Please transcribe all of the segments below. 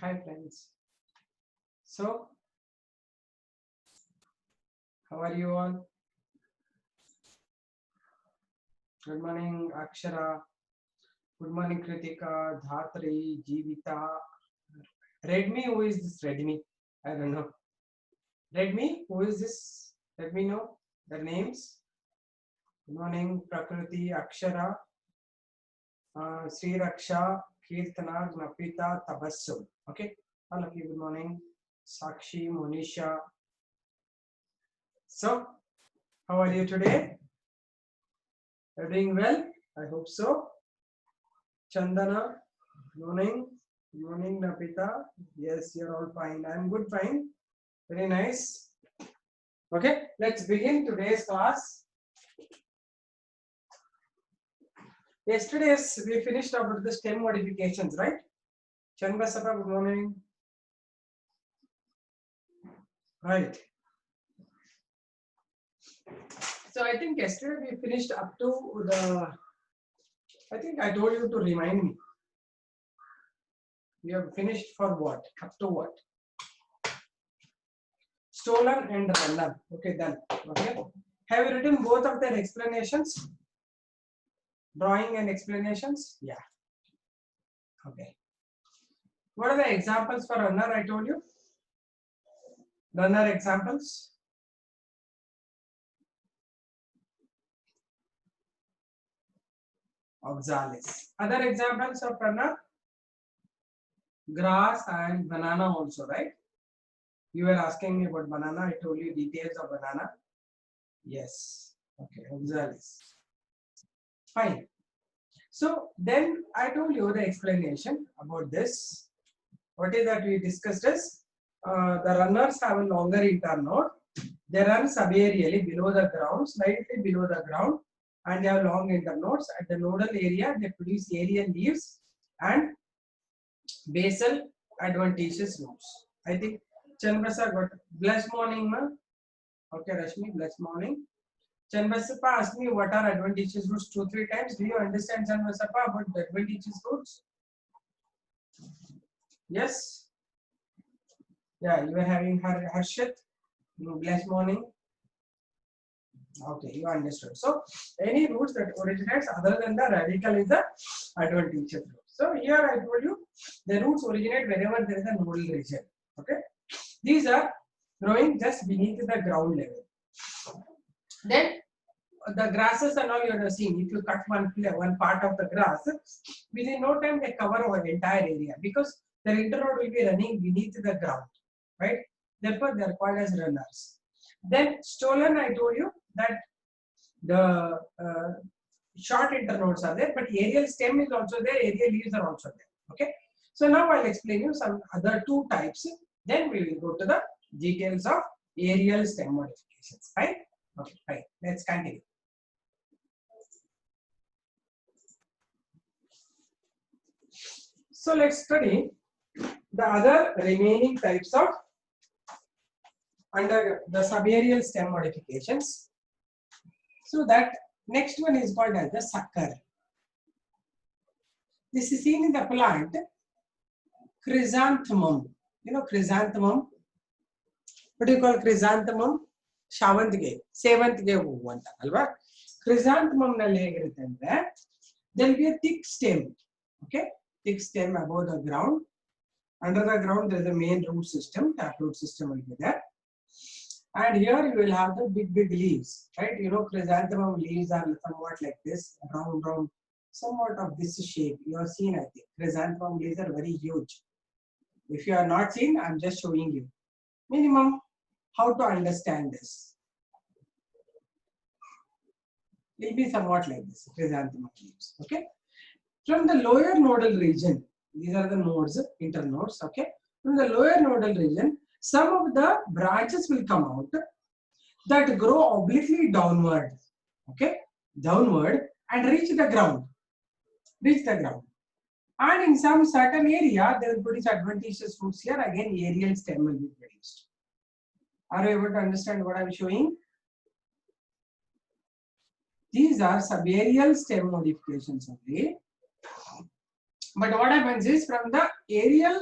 Hi friends. So, how are you all? Good morning, Akshara. Good morning, Kritika, Dhatri, Jeevita. Redmi, who is this Redmi? I don't know. Redmi, who is this? Let me know the names. Good morning, Prakriti, Akshara, Sri Raksha, Kirtana, Napita, Tabassum. Okay, all of you, good morning. Sakshi, Monisha. So, how are you today? You're doing well? I hope so. Chandana, good morning. Good morning, Napita. Yes, you're all fine. I'm good, fine. Very nice. Okay, let's begin today's class. Yesterday, we finished about the stem modifications, right? Chanbasapa, good morning. Right. So I think yesterday we finished up to the. I think I told you to remind me. We have finished for what? Up to what? Stolen and runner. Okay, done. Okay. Have you written both of their explanations? Drawing and explanations? Yeah. Okay. What are the examples for runner I told you? Runner examples? Oxalis. Other examples of runner? Grass and banana also, right? You were asking me about banana. I told you details of banana. Yes. Okay. Oxalis. Fine. So then I told you the explanation about this. What is that we discussed is the runners have a longer internode. They run subaerially below the ground, slightly below the ground, and they have long internodes. At the nodal area, they produce aerial leaves and basal adventitious roots. I think Chanbasa got blessed morning, ma. Okay, Rashmi, blessed morning. Chanbasapa asked me what are adventitious roots 2-3 times. Do you understand Chanbasapa about the adventitious roots? Yes. Yeah, you were having her Harshit. Blessed morning. Okay, you understood. So any roots that originates other than the radical is the adventitious root. So here I told you the roots originate wherever there is a nodal region. Okay, these are growing just beneath the ground level. Then the grasses and all you have seen. If you cut one part of the grass, within no time they cover our entire area because the internode will be running beneath the ground, right? Therefore, they are called as runners. Then stolen, I told you that the short internodes are there, but aerial stem is also there, aerial leaves are also there. Okay, so now I'll explain you some other two types. Then we will go to the details of aerial stem modifications. Fine. Okay, fine. Let's continue. So let's study the other remaining types of under the subaerial stem modifications. So that next one is called as the sucker. This is seen in the plant chrysanthemum. You know chrysanthemum. What do you call chrysanthemum? Shavantige, sevantige hoovu anta alva. Chrysanthemum nalli hegirutte andre there will be a thick stem. Okay, thick stem above the ground. Under the ground there is a main root system. Taproot system will be there. And here you will have the big leaves, right? You know, chrysanthemum leaves are somewhat like this, round, somewhat of this shape. You have seen, I think. Chrysanthemum leaves are very huge. If you are not seen, I am just showing you. Minimum, how to understand this. It will be somewhat like this, chrysanthemum leaves. Okay. From the lower nodal region, these are the nodes, internodes. Okay. From the lower nodal region, some of the branches will come out that grow obliquely downward, okay, downward and reach the ground, and in some certain area they will produce adventitious roots. Here again aerial stem will be produced. Are you able to understand what I am showing? These are subaerial stem modifications only, but what happens is from the aerial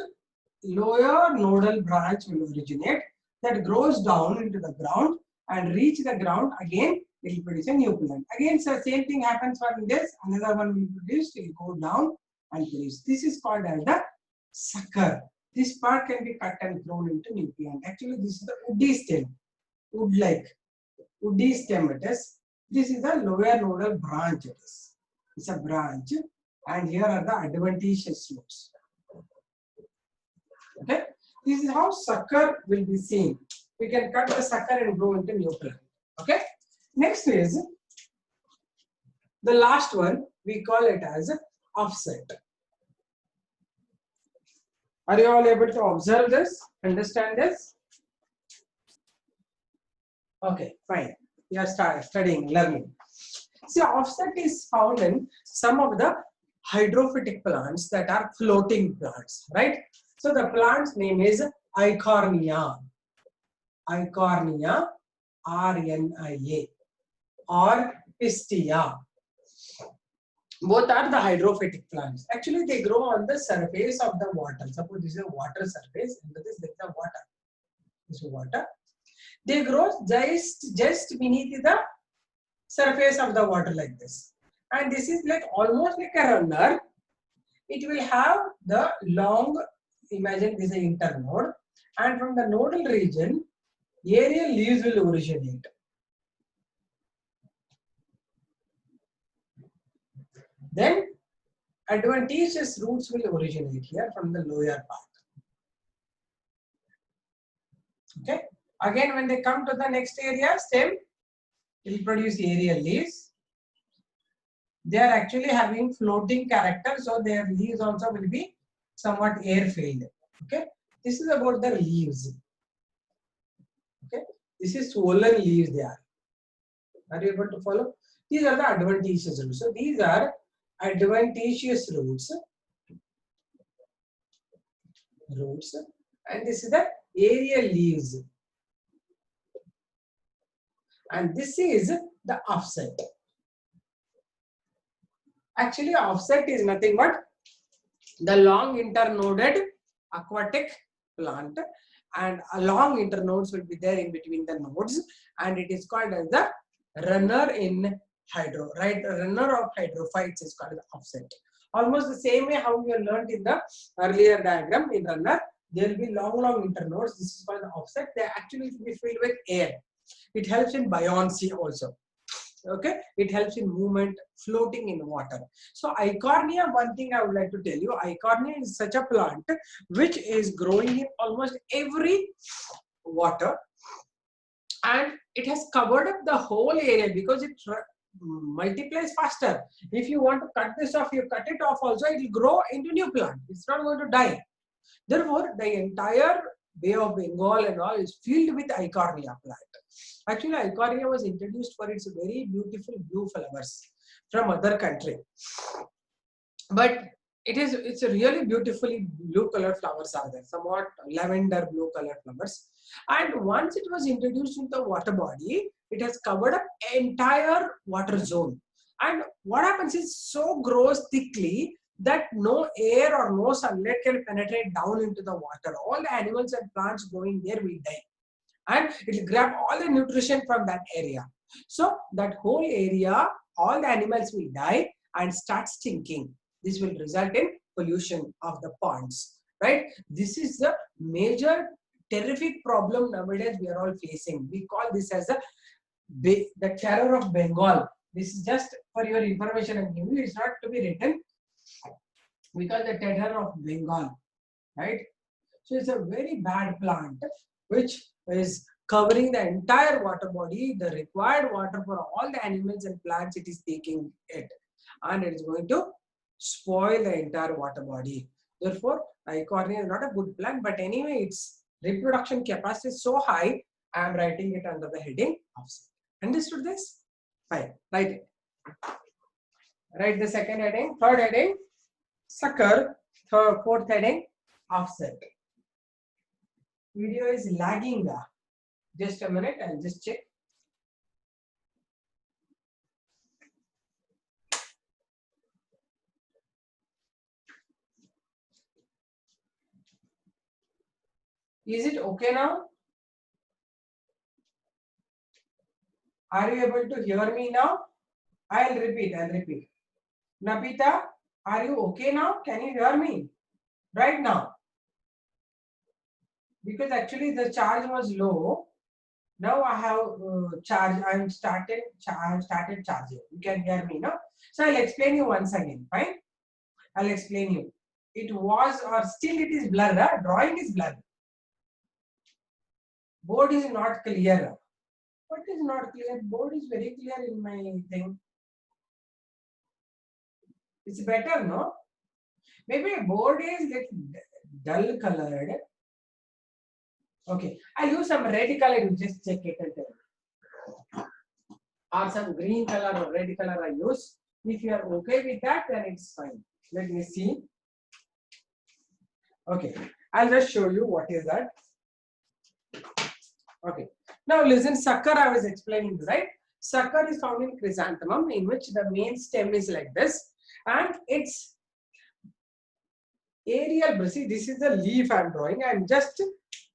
lower nodal branch will originate that grows down into the ground and reach the ground. Again, it will produce a new plant. Again, so same thing happens for this. Another one will produce, it will go down and produce. This is called as the sucker. This part can be cut and grown into new plant. Actually, this is the woody stem, wood-like, woody stem it is. This is the lower nodal branch it is. It's a branch, and here are the adventitious roots. Okay, this is how sucker will be seen. We can cut the sucker and grow into new plant. Okay, next is the last one. We call it as offset. Are you all able to observe this? Understand this? Okay, fine. You are studying, learning. See, offset is found in some of the hydrophytic plants that are floating plants, right? So the plant's name is Eichhornia. Eichhornia, RNIA, or Pistia. Both are the hydrophytic plants. Actually, they grow on the surface of the water. Suppose this is a water surface, and this is the water. This is water. They grow just beneath the surface of the water like this. And this is like almost like a runner. It will have the long, imagine this is an internode, and from the nodal region, aerial leaves will originate. Then adventitious roots will originate here from the lower part. Okay. Again, when they come to the next area, stem, it will produce aerial leaves. They are actually having floating character, so their leaves also will be somewhat air filled. Okay. This is about the leaves. Okay. This is swollen leaves they are. Are you able to follow? These are the adventitious roots. So these are adventitious roots. And this is the aerial leaves. And this is the offset. Actually, offset is nothing but the long internoded aquatic plant, and a long internodes will be there in between the nodes, and it is called as the runner in hydro, right? The runner of hydrophytes is called the offset. Almost the same way how we learned in the earlier diagram. In runner, there will be long internodes. This is called the offset. They actually will be filled with air. It helps in buoyancy also. Okay, it helps in movement, floating in water. So Eichhornia, one thing I would like to tell you, Eichhornia is such a plant which is growing in almost every water, and it has covered up the whole area because it multiplies faster. If you want to cut this off, you cut it off also, it will grow into new plant. It's not going to die. Therefore, the entire Bay of Bengal and all is filled with Eichhornia plant. Actually, Eichhornia was introduced for its very beautiful blue flowers from other country. But it's a really beautifully blue color flowers are there, somewhat lavender blue color flowers. And once it was introduced into the water body, it has covered up entire water zone. And what happens is so grows thickly that no air or no sunlight can penetrate down into the water. All the animals and plants going there will die. And it will grab all the nutrition from that area. So that whole area, all the animals will die and start stinking. This will result in pollution of the ponds, right? This is the major terrific problem nowadays we are all facing. We call this as the terror of Bengal. This is just for your information and you. It's not to be written. We call the terror of Bengal, right? So it's a very bad plant which is covering the entire water body, the required water for all the animals and plants. It is taking it, and it is going to spoil the entire water body. Therefore, Eichhornia is not a good plant, but anyway, its reproduction capacity is so high. I am writing it under the heading offset. Understood this? Fine. Write it. Write the second heading, third heading, sucker, fourth heading, offset. Video is lagging. Just a minute, I'll just check. Is it okay now? Are you able to hear me now? I'll repeat. Napita, are you okay now? Can you hear me right now? Because actually the charge was low. Now I have charge. I have started charging. You can hear me now. So I'll explain you once again. Fine. I'll explain you. It was or still it is blurred. Huh? Drawing is blurred. Board is not clear. What is not clear? Board is very clear in my thing. It's better, no? Maybe board is little dull colored. Okay, I'll use some red color. You just check it and tell me. Or some green color or red color I use. If you are okay with that, then it's fine. Let me see. Okay, I'll just show you what is that. Okay, now listen, sucker I was explaining, right? Sucker is found in chrysanthemum, in which the main stem is like this, and it's aerial. See, this is the leaf I'm drawing. I'm just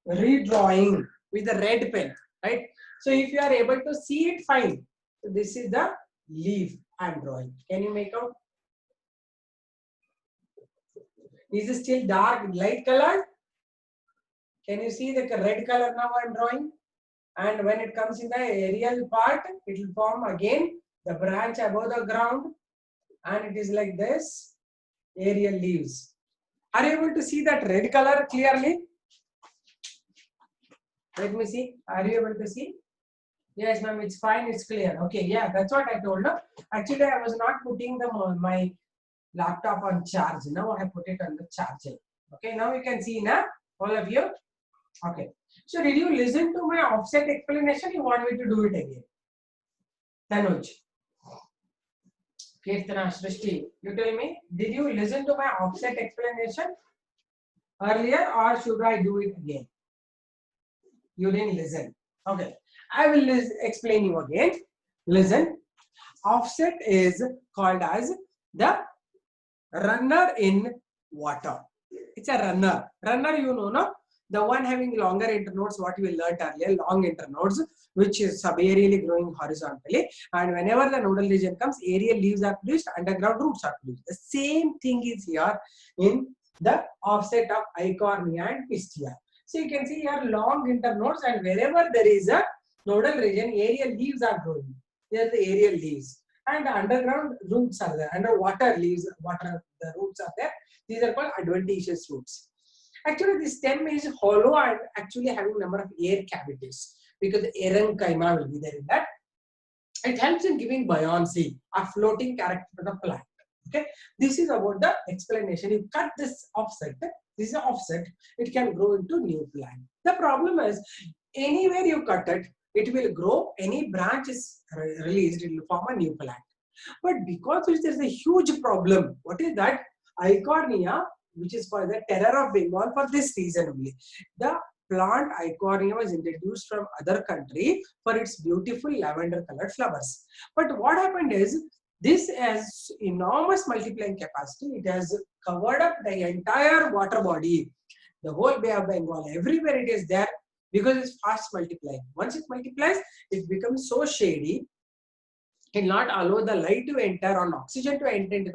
redrawing with the red pen, right? So if you are able to see it, fine. So this is the leaf I'm drawing. Can you make out? Is it still dark, light colored? Can you see the red color now I'm drawing? And when it comes in the aerial part, it will form again the branch above the ground, and it is like this, aerial leaves. Are you able to see that red color clearly? Let me see. Are you able to see? Yes, ma'am, it's fine, it's clear. Okay, yeah, that's what I told her. Actually, I was not putting my laptop on charge. Now I put it on the charger. Okay, now you can see now, all of you. Okay. So did you listen to my offset explanation? You want me to do it again? Tanuj, Kirtana, Srishti, you tell me, did you listen to my offset explanation earlier or should I do it again? You didn't listen. Okay. I will explain you again. Listen. Offset is called as the runner in water. It's a runner. Runner, you know, no? The one having longer internodes, what we learned earlier, long internodes, which is subaerially growing horizontally. And whenever the nodal region comes, aerial leaves are produced, underground roots are produced. The same thing is here in the offset of Eichhornia and Pistia. So you can see here long internodes, and wherever there is a nodal region, aerial leaves are growing. Here the aerial leaves. And the underground roots are there. Underwater leaves, the roots are there. These are called adventitious roots. Actually, the stem is hollow and actually having number of air cavities because the parenchyma will be there in that. It helps in giving buoyancy, a floating character to the plant. Okay, this is about the explanation. You cut this offset. This is an offset. It can grow into new plant. The problem is, anywhere you cut it, it will grow. Any branch is released, it will form a new plant. But because there is a huge problem, what is that? Eichhornia, which is for the terror of Bengal, for this reason only. The plant Eichhornia was introduced from other country for its beautiful lavender colored flowers. But what happened is, this has enormous multiplying capacity. It has covered up the entire water body, the whole Bay of Bengal, everywhere it is there because it's fast multiplying. Once it multiplies, it becomes so shady, it will not allow the light to enter or oxygen to enter into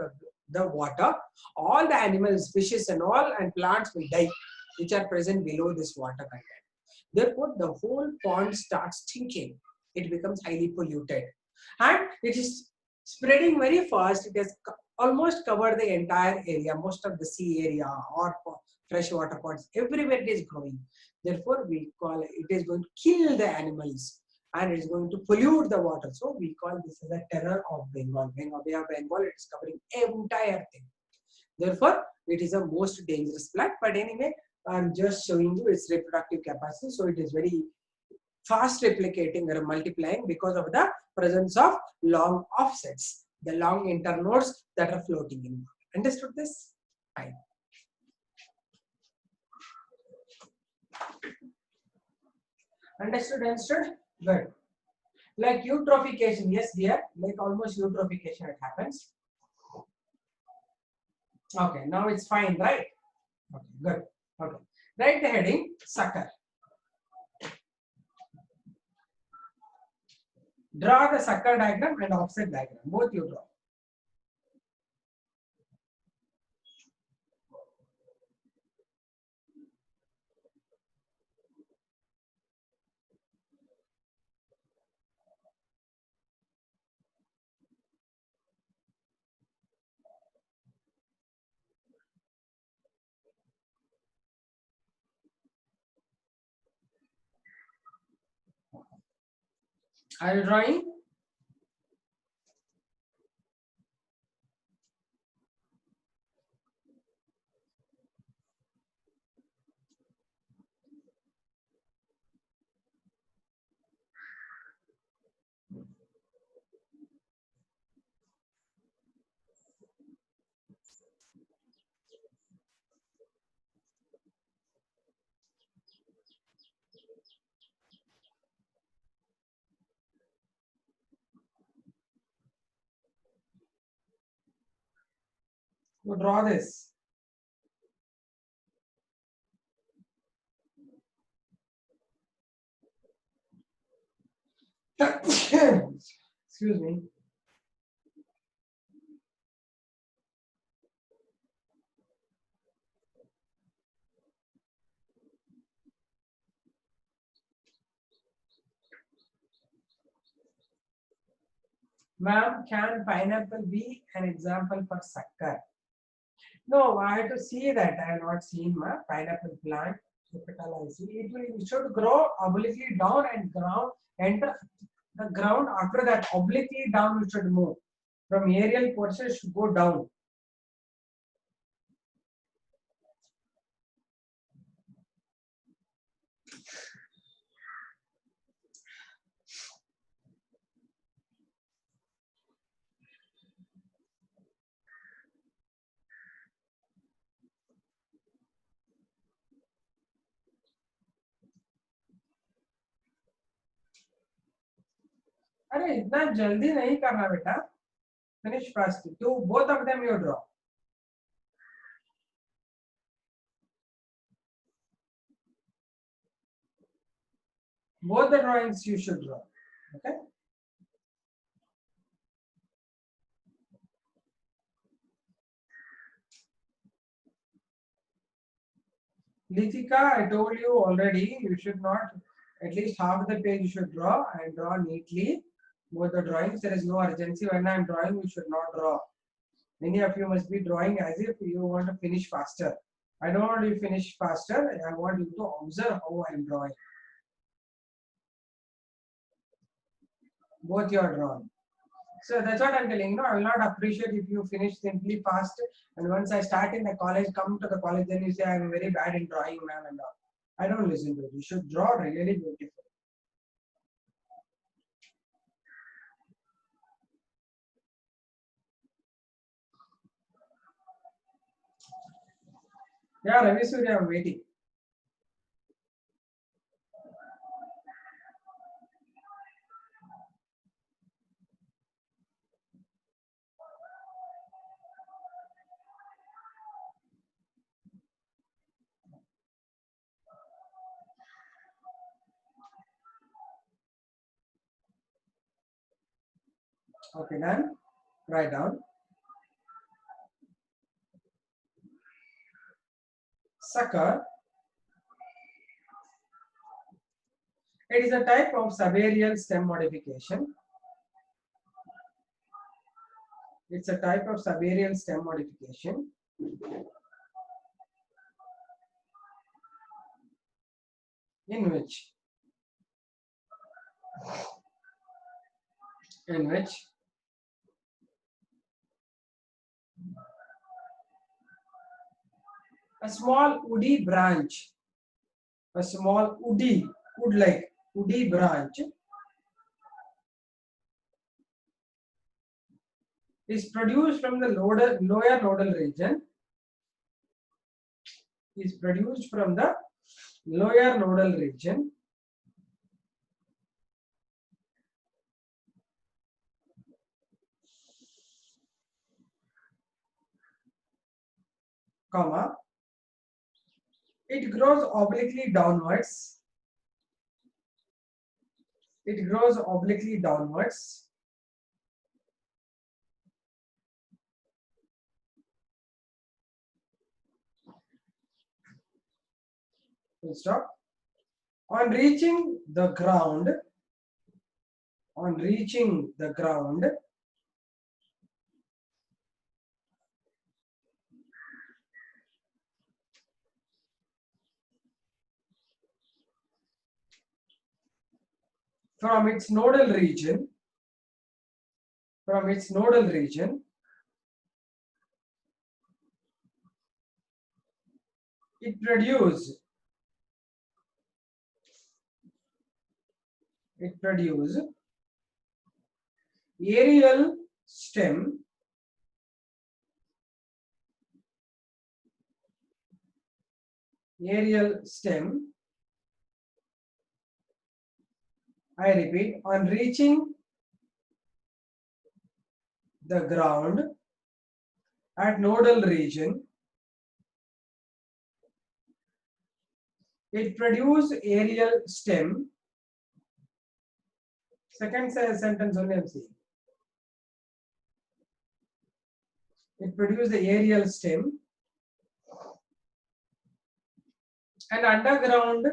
the water. All the animals, fishes and all and plants will die, which are present below this water content. Therefore, the whole pond starts stinking. It becomes highly polluted. And it is spreading very fast. It has almost covered the entire area, most of the sea area or freshwater ponds. Everywhere it is growing. Therefore, we call it is going to kill the animals. And it is going to pollute the water. So we call this as the terror of Bengal. Bay of Bengal, it is covering entire thing. Therefore, it is a most dangerous plant. But anyway, I'm just showing you its reproductive capacity. So it is very fast replicating or multiplying because of the presence of long offsets, the long internodes that are floating in water. Understood this? Fine. Understood? Good. Like eutrophication, yes dear, like almost eutrophication it happens. Okay, now it's fine, right? Okay, good. Okay. Write the heading sucker. Draw the sucker diagram and offset diagram. Both you draw. Are you drawing? You draw this. Excuse me. Ma'am, can pineapple be an example for sucker? No, I have to see that. I have not seen my pineapple plant. Capital I see. It should grow obliquely down and ground enter the ground. After that, obliquely down it should move. From aerial portion it should go down. अरे इतना जल्दी नहीं करना बेटा. Finish fast. Do both of them you draw. Both the drawings you should draw. Okay. Litika, I told you already, you should not, at least half the page you should draw and draw neatly. Both the drawings, there is no urgency. When I am drawing, you should not draw. Many of you must be drawing as if you want to finish faster. I don't want you to finish faster. I want you to observe how I am drawing. Both you are drawn. So that's what I'm telling you. I will not appreciate if you finish simply fast. And once I start in the college, come to the college, then you say I'm very bad in drawing, ma'am, and all. I don't listen to it. You should draw really beautiful. Yeah, Ravi Surya, I'm waiting. Okay, done. Write down. Sucker. It is a type of subaerial stem modification. It's a type of subaerial stem modification. In which a small woody branch, a small wood-like woody branch is produced from the lower nodal region. Is produced from the lower nodal region comma It grows obliquely downwards. It grows obliquely downwards. Full stop. On reaching the ground, from its nodal region, it produces aerial stem, I repeat, on reaching the ground at nodal region, it produces aerial stem. Second sentence only I am saying. It produces the aerial stem and underground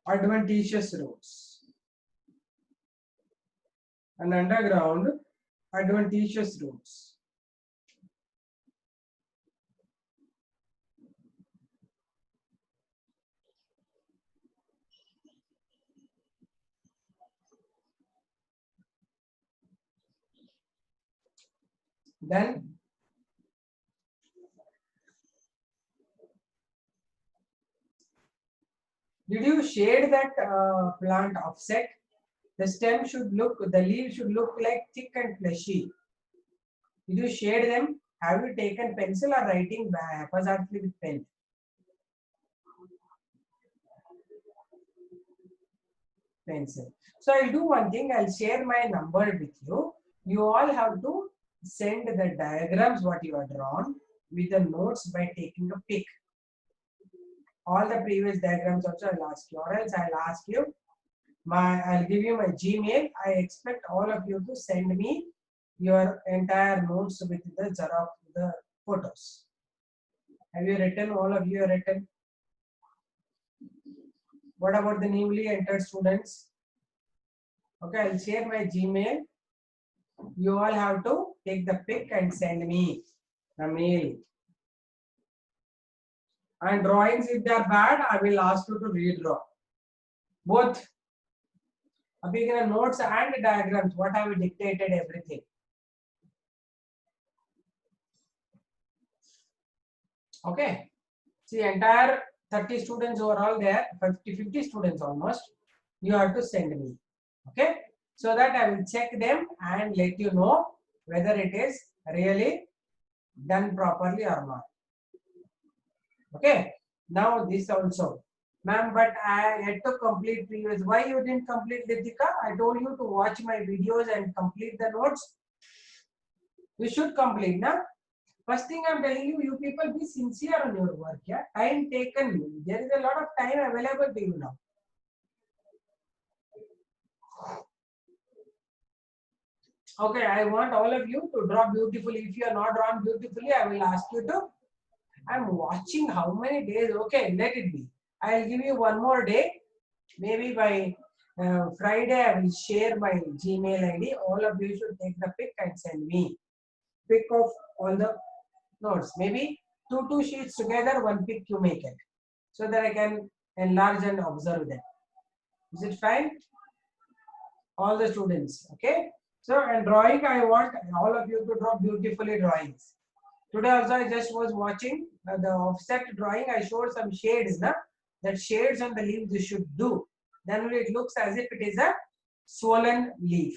adventitious roots. Then did you shade that plant offset? The stem should look, the leaf should look like thick and fleshy. Did you shade them? Have you taken pencil or writing haphazardly with pen? Pencil. So I'll do one thing, I'll share my number with you. You all have to send the diagrams what you have drawn with the notes by taking a pic. All the previous diagrams also I'll ask you, or else I'll ask you, I'll give you my Gmail. I expect all of you to send me your entire notes with the xerox, the photos. Have you written? All of you have written? What about the newly entered students? Okay, I'll share my Gmail. You all have to take the pic and send me the mail. And drawings, if they are bad, I will ask you to redraw. Both. Abhi notes and diagrams, what have you dictated everything. Okay. See, entire 30 students overall there, 50 students almost, you have to send me. Okay. So that I will check them and let you know whether it is really done properly or not. Okay. Now this also. Ma'am, but I had to complete previous. Why you didn't complete, Ritika? I told you to watch my videos and complete the notes. You should complete, na? First thing I'm telling you, you people be sincere on your work. Yeah, time taken. There is a lot of time available to you now. Okay, I want all of you to draw beautifully. If you are not drawn beautifully, I will ask you to. I'm watching how many days. Okay, let it be. I'll give you one more day. Maybe by Friday, I will share my Gmail ID. All of you should take the pic and send me. Pic of all the notes. Maybe two sheets together, one pic you make it. So that I can enlarge and observe them. Is it fine? All the students. Okay. So, and drawing, I want all of you to draw beautifully drawings. Today also I just was watching the offset drawing. I showed some shades, na? That shades on the leaves you should do. Then only it looks as if it is a swollen leaf.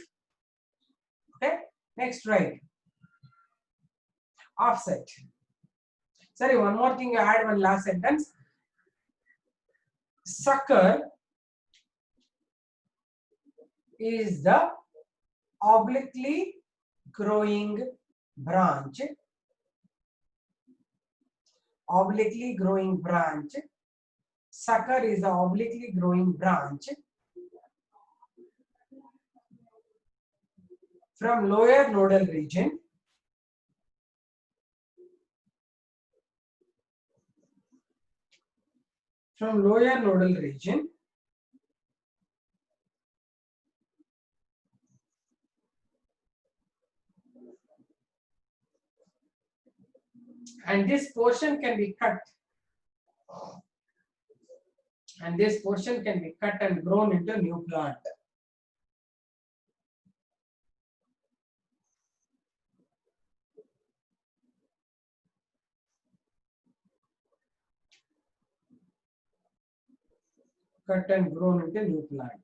Okay. Next, right. Offset. Sorry, one more thing. I had one last sentence. Sucker is the obliquely growing branch obliquely growing branch. Sucker is the obliquely growing branch from lower nodal region and this portion can be cut and grown into new plant. Cut and grown into new plant.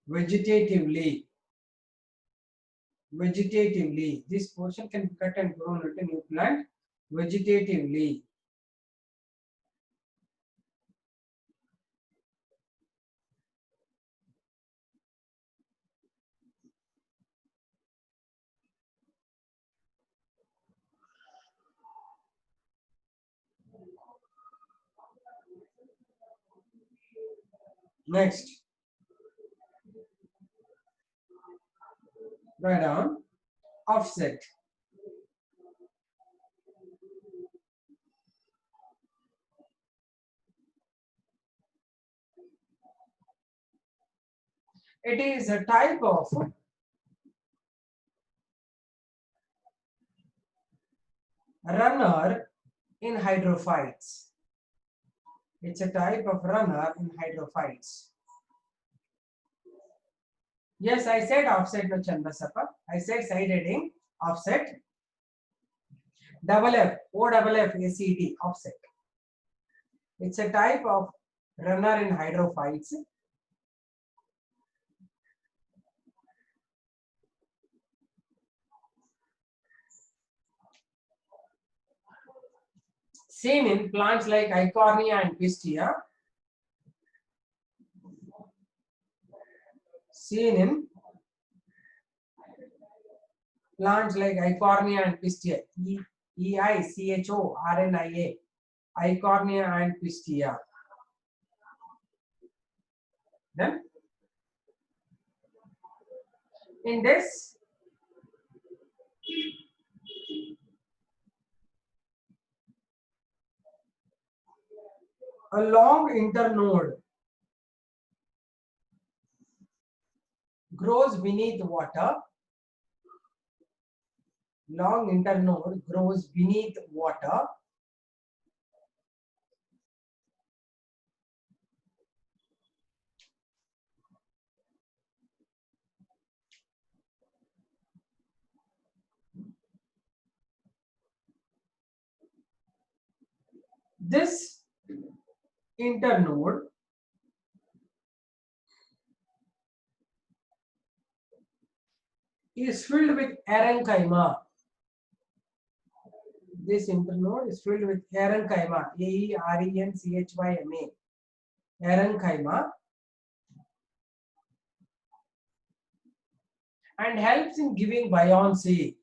Vegetatively, this portion can be cut and grown into new plant vegetatively. Next, write down offset. It is a type of runner in hydrophytes. It's a type of runner in hydrophytes. Yes, I said offset no Chandrasapa. I said side heading offset. Double F, O double F, A C D, offset. It's a type of runner in hydrophytes. Seen in plants like Eichhornia and Pistia. Seen in plants like Eichhornia and Pistia. EICHORNIA. Eichhornia and Pistia. Then in this a long internode grows beneath water. Long internode grows beneath water. This internode is filled with parenchyma. This internode is filled with parenchyma. AERENCHYMA. Parenchyma. And helps in giving buoyancy.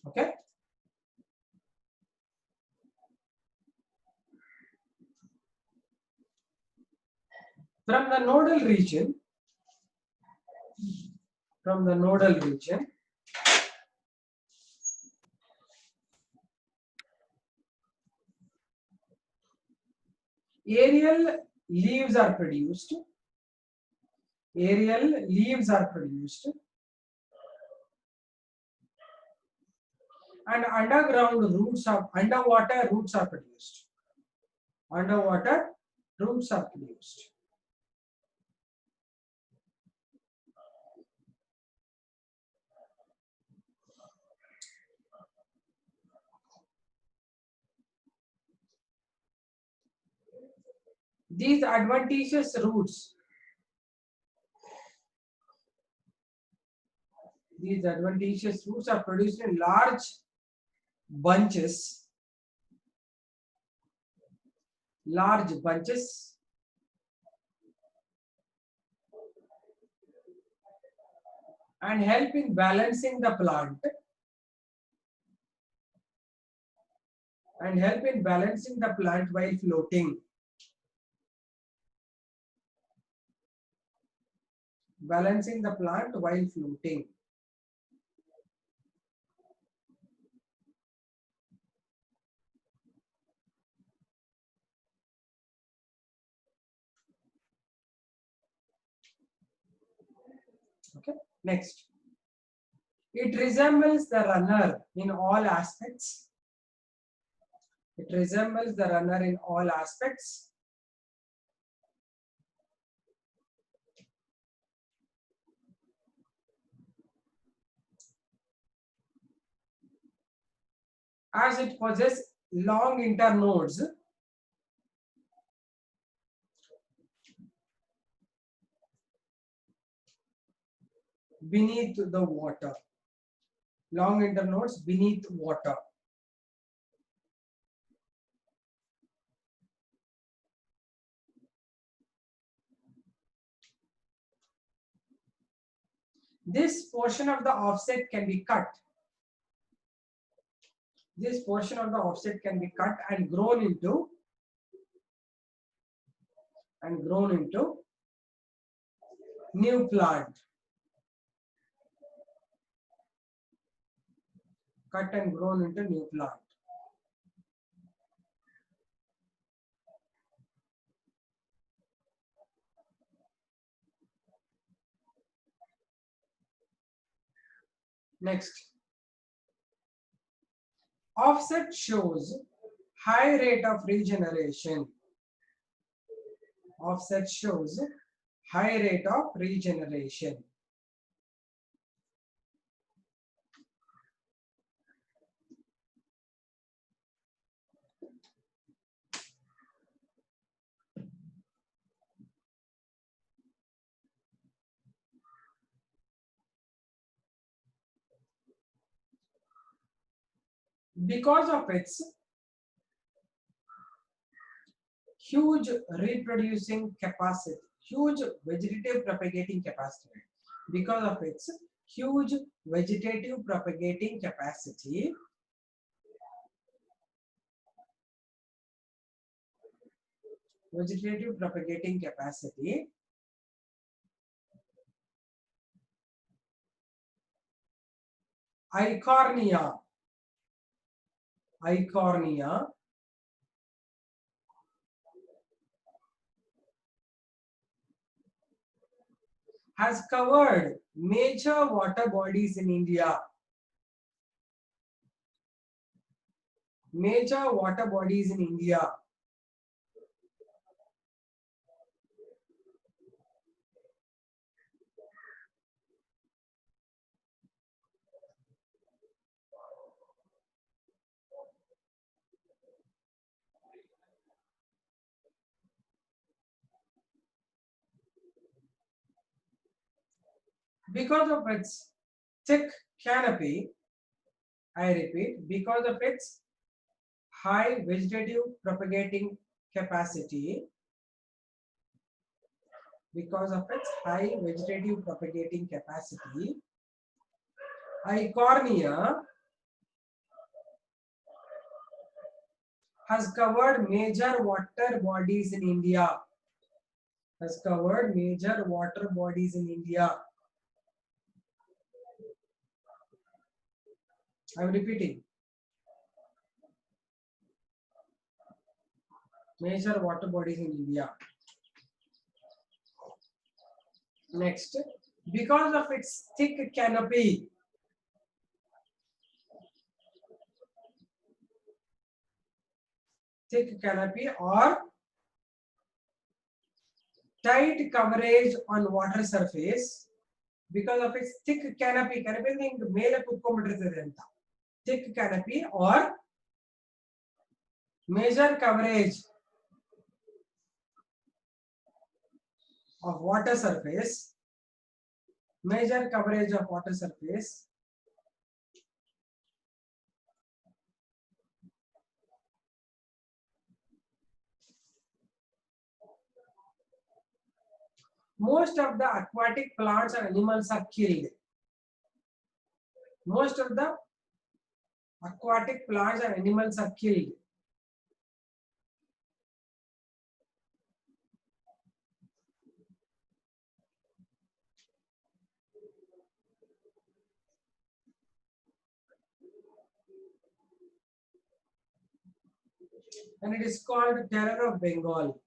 Okay. From the nodal region, aerial leaves are produced. And underwater roots are produced. These adventitious roots These adventitious roots are produced in large bunches, and help in balancing the plant while floating. Balancing the plant while floating. Okay, next. It resembles the runner in all aspects. It resembles the runner in all aspects. As it possesses long internodes beneath the water. Long internodes beneath water. This portion of the offset can be cut. This portion of the offset can be cut and grown into new plant. Cut and grown into new plant. Next. Offset shows high rate of regeneration. Offset shows high rate of regeneration. Because of its huge reproducing capacity, huge vegetative propagating capacity. Because of its huge vegetative propagating capacity, Eichhornia has covered major water bodies in India. Major water bodies in India. Because of its thick canopy, I repeat, because of its high vegetative propagating capacity, Eichhornia has covered major water bodies in India. I'm repeating. Major water bodies in India. Next, because of its thick canopy, or tight coverage on water surface, because of its thick canopy, thick canopy or major coverage of water surface, Major coverage of water surface. Most of the aquatic plants and animals are killed. Most of the aquatic plants and animals are killed. And it is called Terror of Bengal.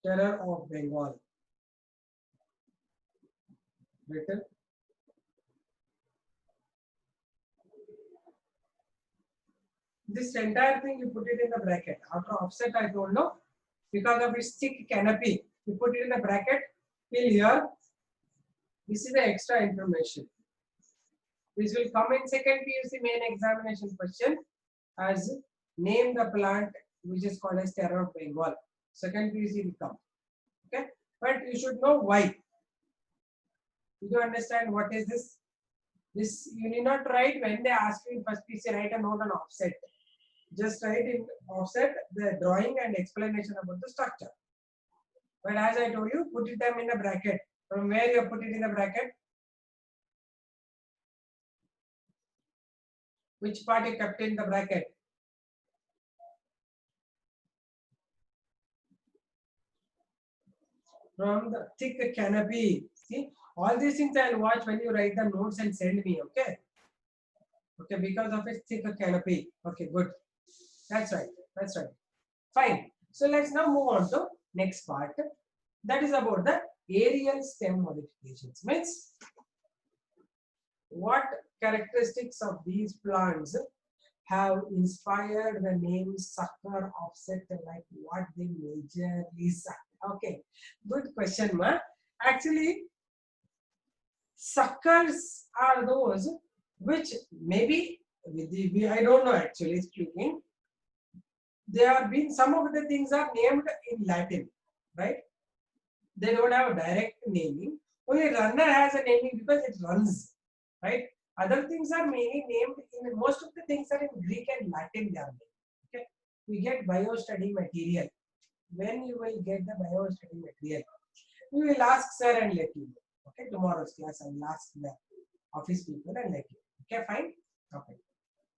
Terror of Bengal. Written. This entire thing you put it in the bracket. After offset, I told no, because of its thick canopy, you put it in the bracket till here. This is the extra information. This will come in second PUC main examination question as name the plant which is called as Terror of Bengal. Second PUC will come. Okay, but you should know why. Did you understand what is this? This you need not write when they ask you in first PUC, write a note on offset. Just write in offset the drawing and explanation about the structure. But as I told you, put them in a bracket. From where you put it in the bracket? Which part you kept in the bracket? From the thick canopy. See, all these things I'll watch when you write the notes and send me. Okay. Okay, because of its thick canopy. Okay, good. That's right. That's right. Fine. So let's now move on to next part. That is about the aerial stem modifications. Means what characteristics of these plants have inspired the name sucker offset, like what they majorly suck. Okay, good question, ma. Actually, suckers are those which maybe I don't know actually speaking. There have been some of the things are named in Latin, right? They don't have a direct naming. Only runner has a naming because it runs, right? Other things are mainly named in most of the things are in Greek and Latin. They are named. Okay, we get bio-study material. When you will get the bio-study material, we will ask sir and let you know. Okay, tomorrow's class I will ask the office people and let you. Okay, fine. Okay,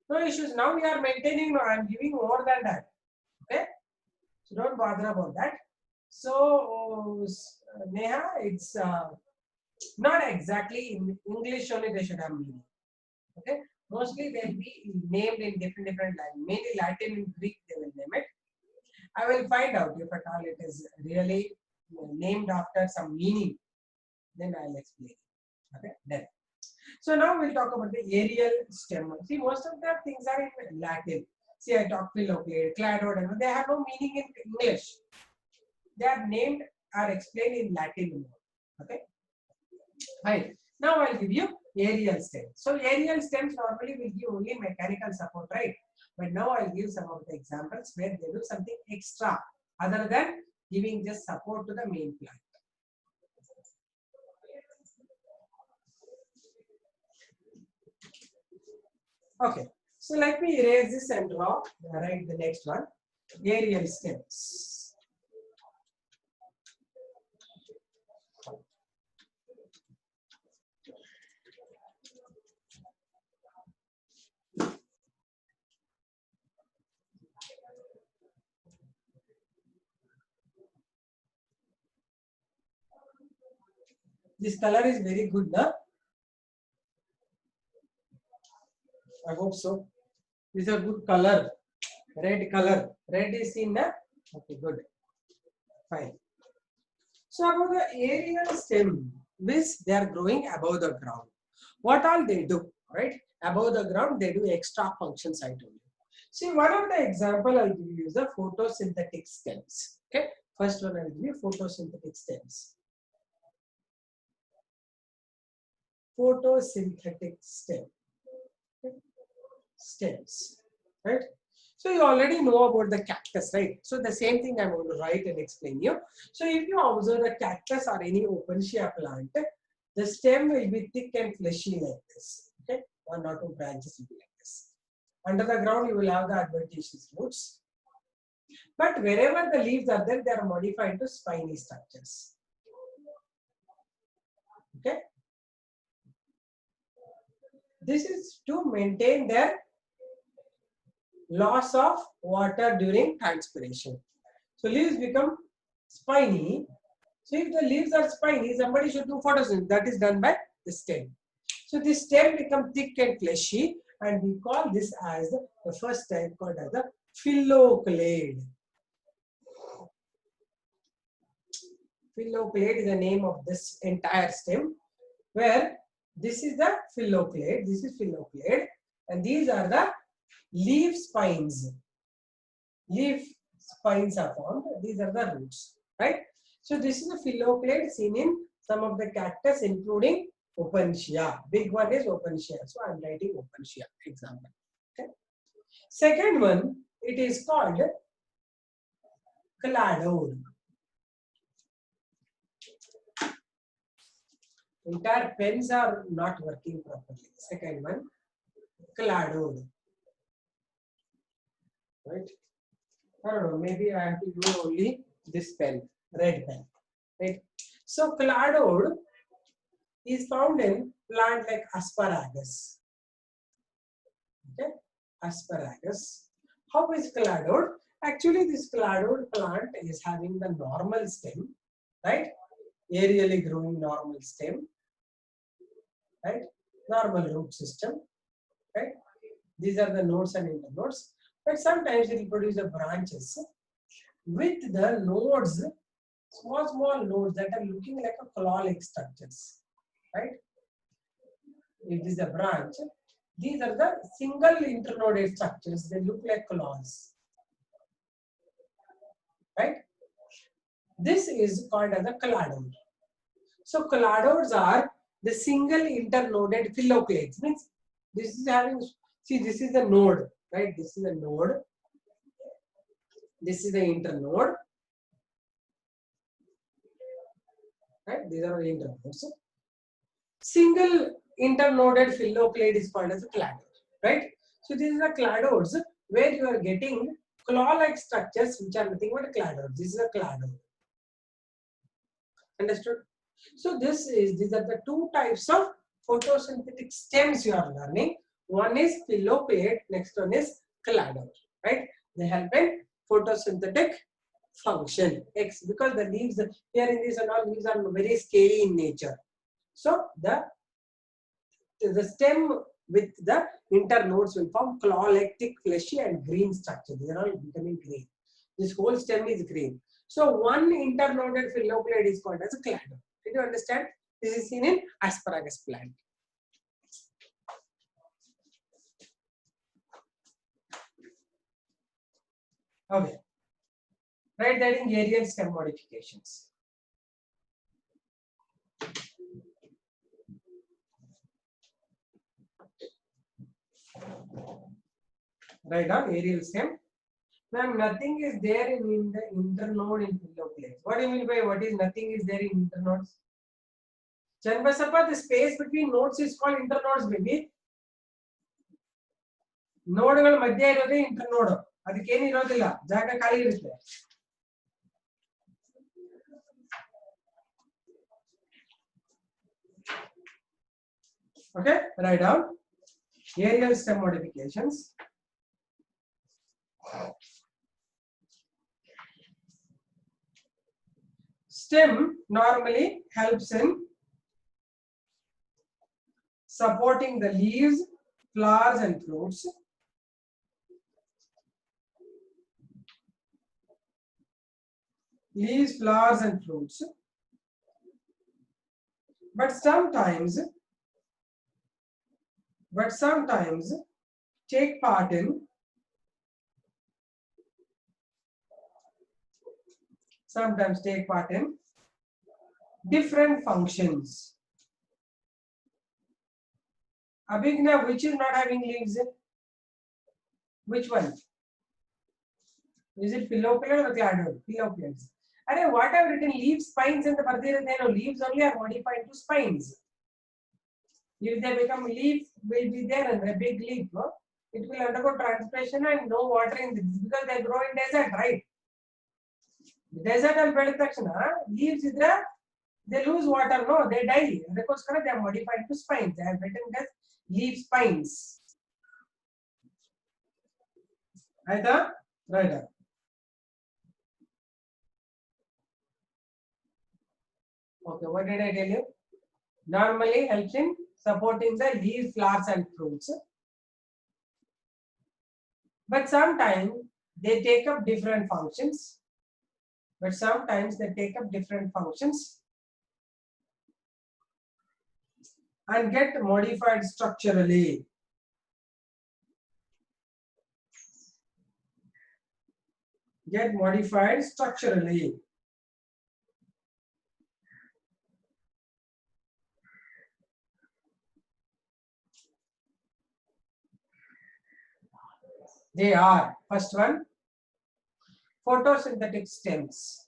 no issues. Now we are maintaining. No, I am giving more than that. Okay, so don't bother about that. So Neha, it's not exactly in English only they should have meaning. Okay, mostly they'll be named in different languages. Mainly Latin and Greek they will name it. I will find out if at all it is really named after some meaning. Then I'll explain. Okay, then. So now we'll talk about the aerial stem. See, most of the things are in Latin. See, I talked Philoclade, Cladod, they have no meaning in English. They are named or explained in Latin. Okay. Right. Now I'll give you aerial stems. So aerial stems normally will give only mechanical support, right? But now I'll give some of the examples where they do something extra other than giving just support to the main plant. Okay. So let me erase this and draw. Write the next one. Aerial stems. This color is very good, na? I hope so. This is a good color. Red color. Red is seen, na? Okay, good. Fine. So about the aerial stem, this they are growing above the ground. What all they do, right? Above the ground, they do extra functions, I told you. See, one of the example I'll give you is the photosynthetic stems. Okay, first one I'll give you photosynthetic stems. Photosynthetic stem. Okay. Stems, right? So you already know about the cactus, right? So the same thing I'm going to write and explain you. So if you observe the cactus or any opensia plant, the stem will be thick and fleshy like this. Okay, one or two branches will be like this. Under the ground, you will have the adventitious roots. But wherever the leaves are there, they are modified to spiny structures. Okay. This is to maintain their loss of water during transpiration. So leaves become spiny. So if the leaves are spiny, somebody should do photosynthesis. That is done by the stem. So this stem becomes thick and fleshy, and we call this as the first type called as the phylloclade. Phylloclade is the name of this entire stem, where this is the phylloclade, this is phylloclade, and these are the leaf spines. Leaf spines are formed, these are the roots, right? So this is a phylloclade seen in some of the cactus, including Opuntia. Big one is Opuntia, so I am writing Opuntia example. Okay. Second one, it is called cladode. Entire pens are not working properly. Second one, cladode. Right? I don't know, maybe I have to use only this pen, red pen. Right? So cladode is found in plant like asparagus. Okay? Asparagus. How is cladode? Actually, this cladode plant is having the normal stem, right? Aerially growing normal stem, right? Normal root system, right? These are the nodes and internodes. But sometimes it will produce the branches with the nodes, small nodes that are looking like a claw-like structures, right? If this is a branch, these are the single internoded structures. They look like claws, right? This is called as a cladode. So cladodes are the single internoded phylloclades. Means this is having, see, this is the node, right? This is a node. This is the internode, right? These are the internodes. Single internoded phylloclade is called as a cladode, right? So these are cladodes where you are getting claw-like structures which are nothing but cladodes. This is a cladode. Understood? So these are the two types of photosynthetic stems you are learning. One is phylloclade, next one is cladode, right? They help in photosynthetic function. Because the leaves here in this and all leaves are very scaly in nature. So the stem with the internodes will form claw-like, thick, fleshy, and green structure. They are all becoming green. This whole stem is green. So one internoded phylloclade is called as a cladode. Did you understand? This is seen in asparagus plant. Okay. Write that in aerial stem modifications. Write down aerial stem. Ma'am, nothing is there in the internode in phylloclades. What do you mean by what is nothing is there in internodes? Chanbasappa, the space between nodes is called internodes, baby. ನೋಡ್ಗಳ ಮಧ್ಯ ಇರೋದೇ internode. ಅದಕ್ಕೇನು ಇರೋದಿಲ್ಲ, ಜಾಗ ಖಾಲಿ ಇರುತ್ತೆ. Okay, write down aerial stem modifications. Stem normally helps in supporting the leaves, flowers, and fruits. Leaves, flowers, and fruits. But sometimes take part in different functions. Abhigna, which is not having leaves? Which one? Is it pillow-clade or cladode? Pillow-clades. Arey, what I've written leaf spines and the Parthirate, leaves only are modified to spines. If they become leaf, will be there and a big leaf, no? It will undergo transpiration and no water in this because they grow in desert, right? Desert and leaves they lose water, no, they die. Because they are modified to spines. I have written as leaf spines. Right? Right. Okay, what did I tell you? Normally helps in supporting the leaves, flowers and fruits. But sometimes they take up different functions. And get modified structurally. They are, first one, photosynthetic stems.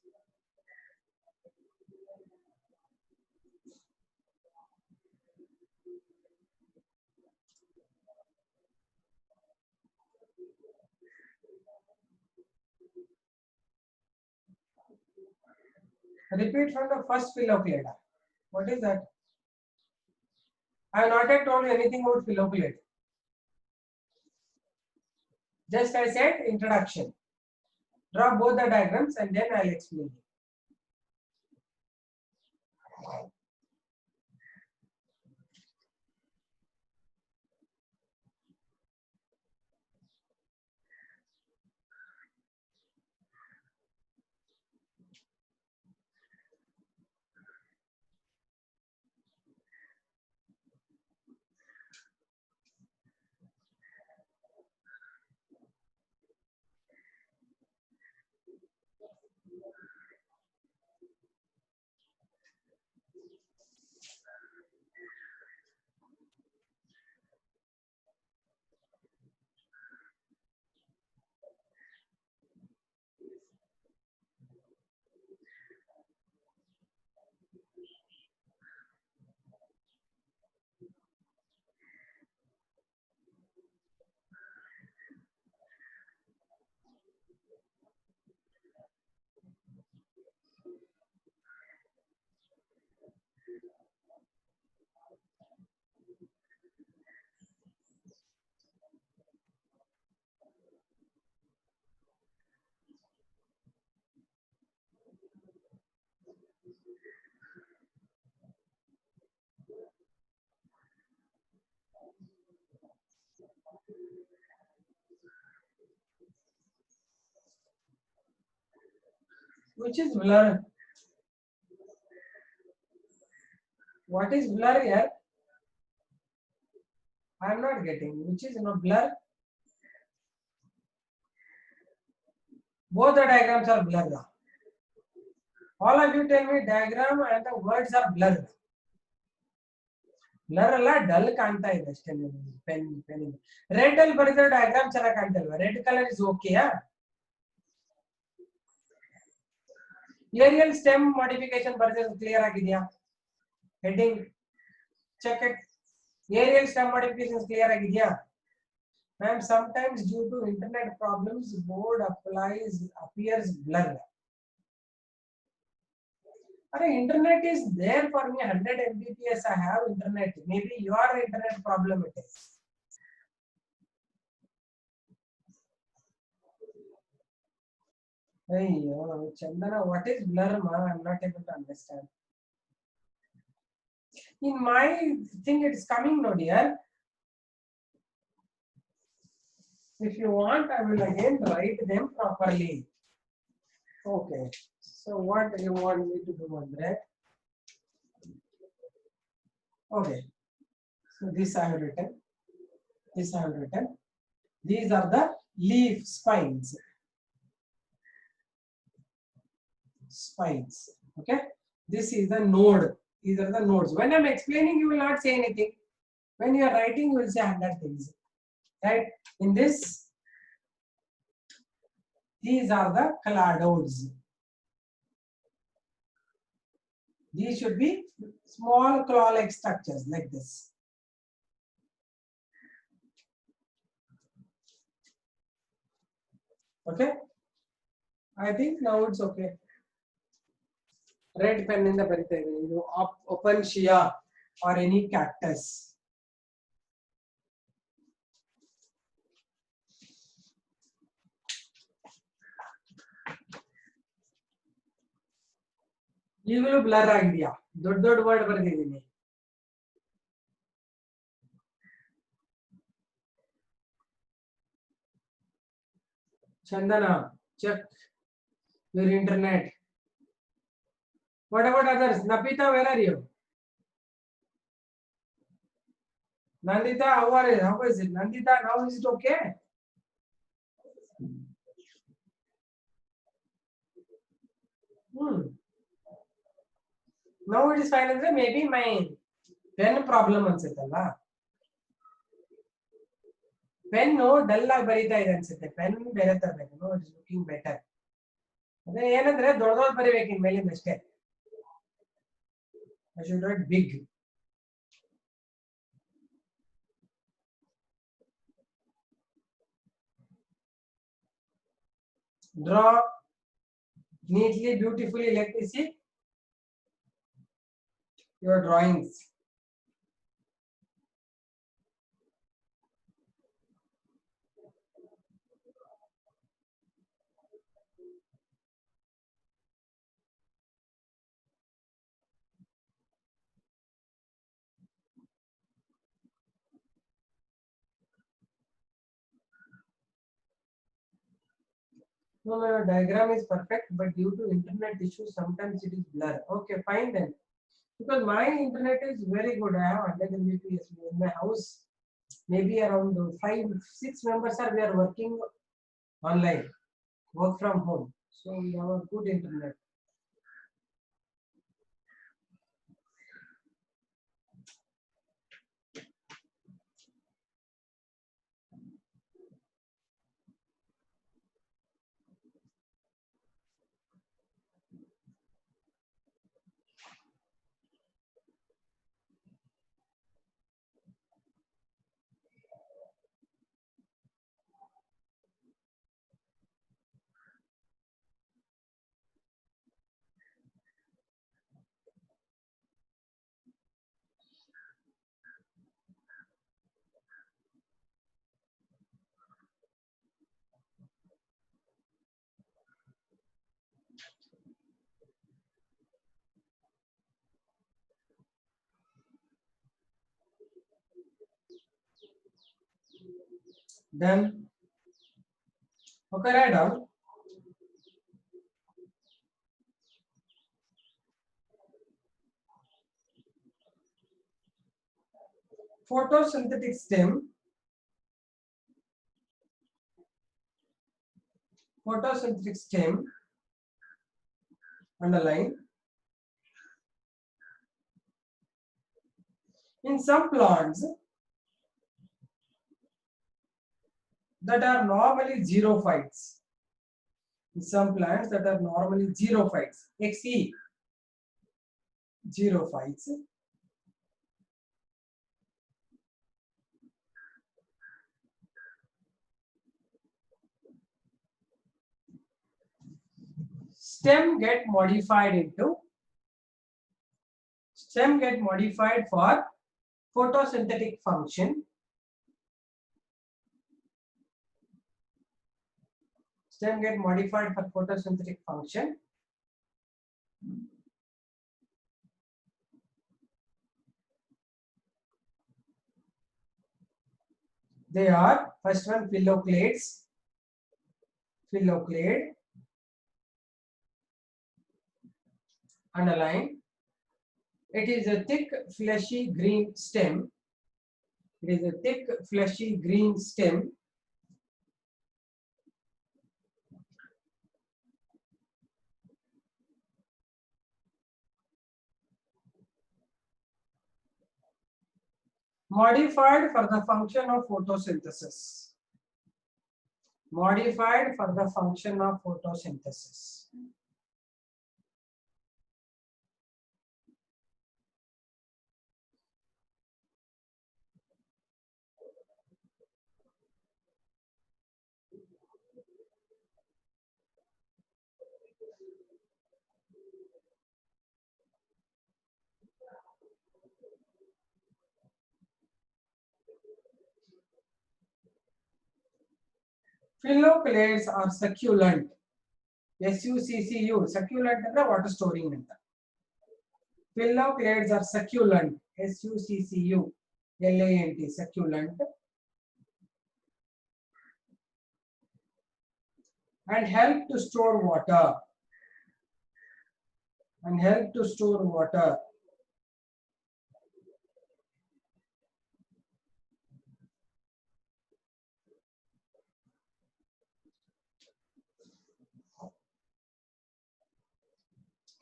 Repeat from the first Phylloclada. What is that? I have not yet told you anything about Phylloclade. Just I said introduction. Draw both the diagrams and then I'll explain. Which is blur? What is blur here? I am not getting. Which is blur? Both the diagrams are blurred. All of you tell me diagram and the words are blurred. Blur alla dull kanta ide ashte pen. Red all bariದ್ರೆ diagram ಚೆನ್ನಾಗಿ ಕಾಣ್ತಲ್ವಾ? Red color is okay, yeah? Aerial stem modification bariದ್ರೆ clear ಆಗಿದೆಯಾ? Heading check it. Aerial stem modification clear ಆಗಿದೆಯಾ? Ma'am, sometimes due to internet problems, board appears blurred. Internet is there for me, 100 Mbps I have internet. Maybe your internet problem it is. Hey, Chandana, what is blur, ma? I'm not able to understand. In my thing, it's coming now, dear. If you want, I will again write them properly. Okay. So what do you want me to do, Andre? Okay. So this I have written. These are the leaf spines. Okay. This is the node. These are the nodes. When I'm explaining, you will not say anything. When you are writing, you will say 100 things. Right? In this, These are the cladodes. These should be small claw-like structures like this. Okay, I think now it's okay. Red pen in the Opuntia or any cactus. ಈಗಲೂ blur ಆಗಿದೆಯಾ? ದೊಡ್ಡ ದೊಡ್ಡ word ಬರೆದಿದ್ದೀನಿ. Chandana, check your internet. What about others? Napita, where are you? Nandita, how is it? Nandita, now is it okay? Now it is fine. Maybe my pen problem ಅನ್ಸುತ್ತಲ್ಲ. Pen no dull ಆಗಿ ಬರೀತಾ ಇದೆ ಅನ್ಸುತ್ತೆ. Pen ಬೇರೆ ತರಬೇಕು. No, it is looking better. ಅದೇ ಏನಂದ್ರೆ ದೊಡ್ಡ ದೊಡ್ಡ ಬರಿಬೇಕು ಇನ್ ಮೇಲಿಂದ ಅಷ್ಟೇ. I should write big. Draw neatly, beautifully. Let me see your drawings. No, your diagram is perfect, but due to internet issues, sometimes it is blur. Okay, fine then. Because my internet is very good. I have 100 Mbps in my house. Maybe around 5-6 members we are working online, work from home. So we have a good internet. Then, okay, write down. Photosynthetic stem. Photosynthetic stem. Underline. In some plants that are normally xerophytes. In some plants that are normally xerophytes. XE. Xerophytes. Stem get modified for photosynthetic function. Stem get modified for photosynthetic function. They are first one phylloclades. Phylloclade. Underline. It is a thick, fleshy green stem. It is a thick, fleshy green stem. Modified for the function of photosynthesis. modified for the function of photosynthesis. Phylloclades are succulent. SUCCU, succulent ಅಂದ್ರೆ water storing ಅಂತ. Phylloclades are succulent. SUCCU, LANT, succulent. And help to store water. And help to store water.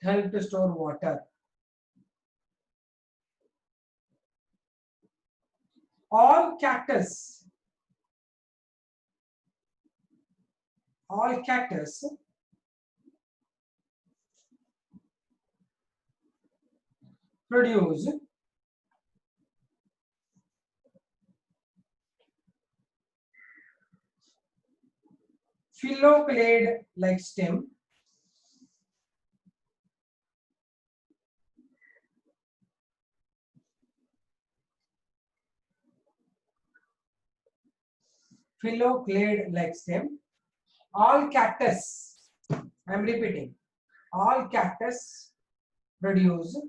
Help to store water. All cactus produce phylloclade like stem phylloclade like stem. All cactus, I am repeating, all cactus produce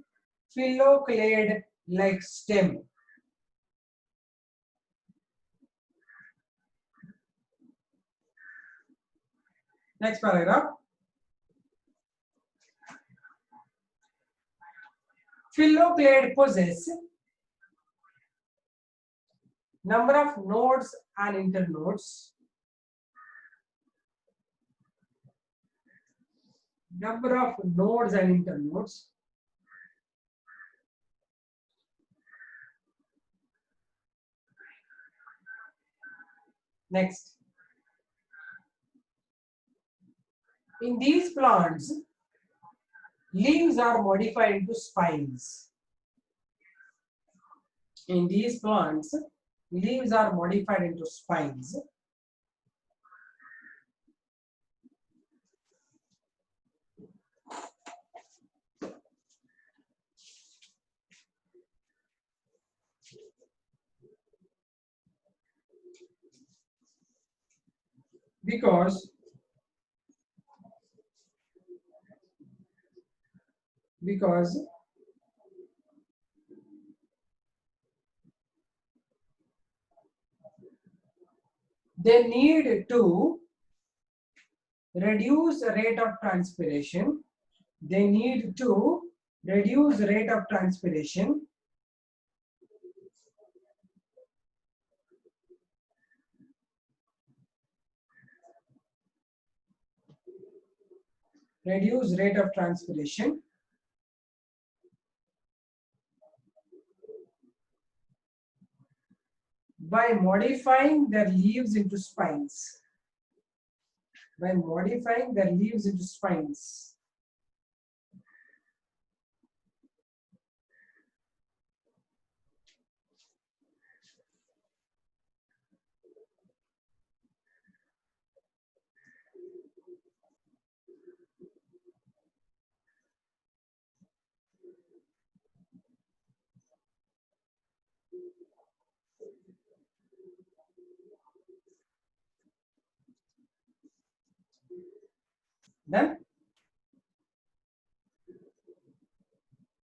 phylloclade like stem. Next paragraph. Phylloclade possess number of nodes and internodes. Number of nodes and internodes. Next. In these plants, leaves are modified into spines. In these plants, leaves are modified into spines. Because they need to reduce the rate of transpiration. They need to reduce the rate of transpiration by modifying their leaves into spines. Then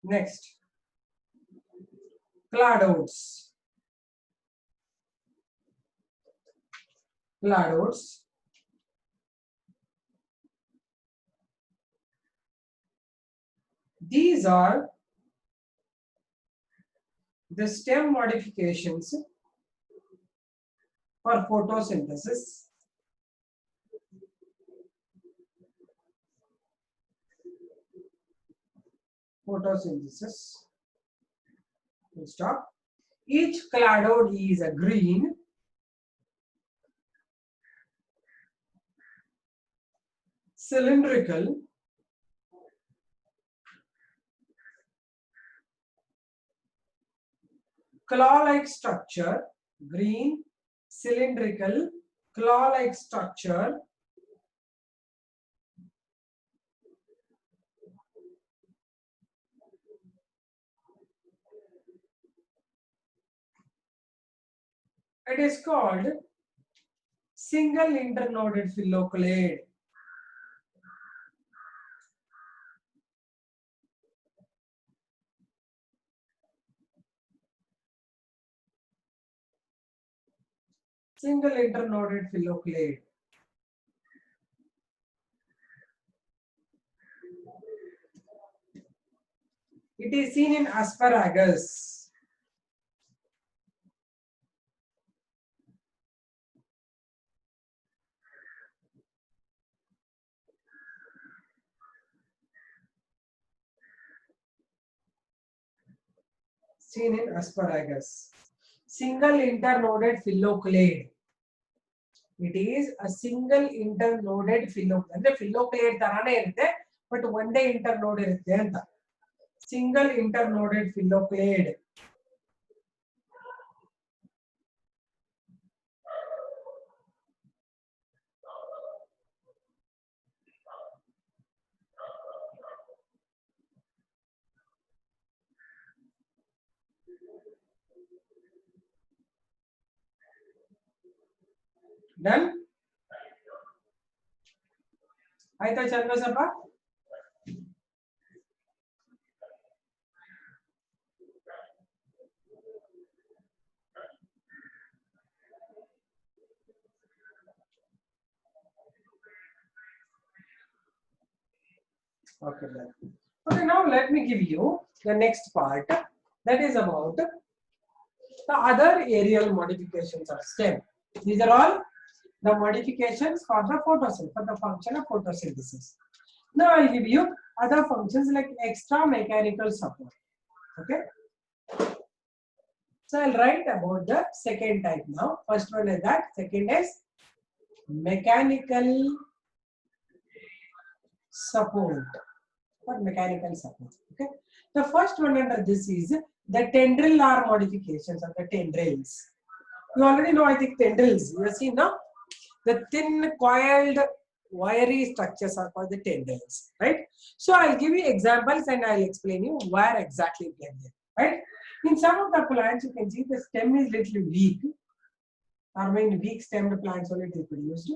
next, cladodes. These are the stem modifications for photosynthesis. We'll stop. Each cladode is a green. cylindrical, claw-like structure, green, cylindrical, claw-like structure, it is called single internoded phylloclade. Single internoded phylloclade. It is seen in asparagus. Seen in asparagus. Single internoded phylloclade. It is a single internoded phylloclade. And the phylloclade tarane irutte, but one day internode irutte anta. Single internoded phylloclade. Done? Aita Chandrasapa? Okay, done. Okay, now let me give you the next part, that is about the other aerial modifications of stem. These are all the modifications for the photosynthesis, for the function of photosynthesis. Now I'll give you other functions like extra mechanical support. Okay. So I'll write about the second type now. First one is that. Second is mechanical support. For mechanical support. Okay. The first one under this is the tendrilar modifications of the tendrils. You already know, I think, tendrils. You have seen now? The thin coiled wiry structures are called the tendrils, right? So I'll give you examples and I'll explain you where exactly you get them, right? In some of the plants, you can see the stem is little weak. I mean, weak stemmed plants only they produced.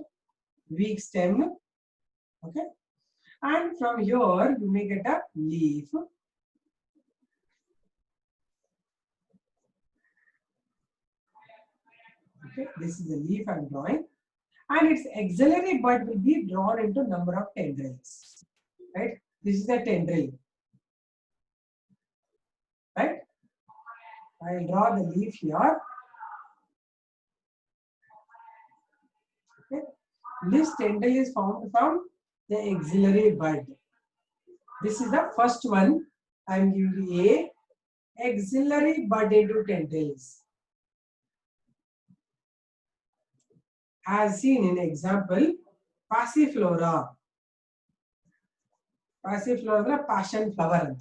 Weak stem, okay? And from here, you may get a leaf. Okay, this is the leaf I'm drawing. And its axillary bud will be drawn into number of tendrils, right? This is a tendril, right? I'll draw the leaf here. Okay, this tendril is found from the axillary bud. This is the first one. I'm giving you a axillary bud into tendrils, as seen in example Passiflora. Passiflora, passion flower.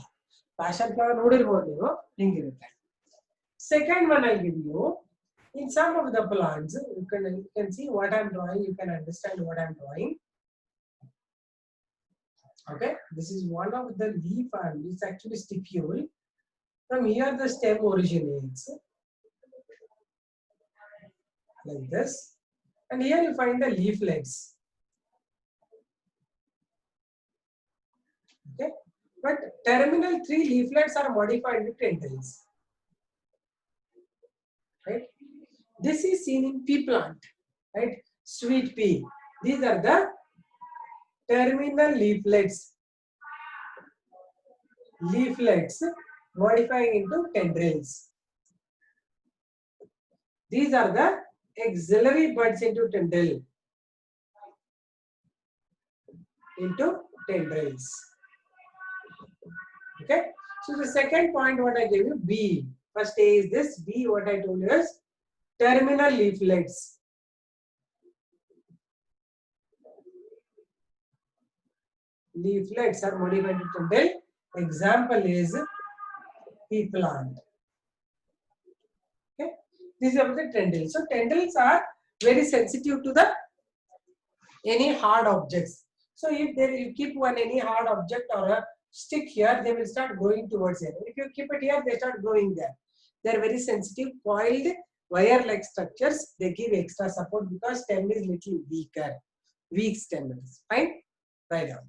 Passion flower nodirbodu ನೀವು. Second one I'll give you. In some of the plants, you can see what I'm drawing. You can understand what I'm drawing. Okay, this is one of the leaf arm. It's actually stipule. From here, the stem originates like this, and here you find the leaflets. Okay, but terminal 3 leaflets are modified with tendrils. Right? This is seen in pea plant, right? Sweet pea. These are the terminal leaflets. Leaflets modifying into tendrils. These are the axillary buds into tendril. Into tendrils. Okay. So the second point what I gave you, B. First A is this. B what I told you is terminal leaflets. leaflets are modified to tendril. Example is pea plant. Okay, this is about the tendrils. So tendrils are very sensitive to the any hard objects. So if there you keep one any hard object or a stick here, they will start growing towards it. If you keep it here, they start growing there. They are very sensitive, coiled wire-like structures. They give extra support because stem is little weaker. Weak stem is fine. Right down.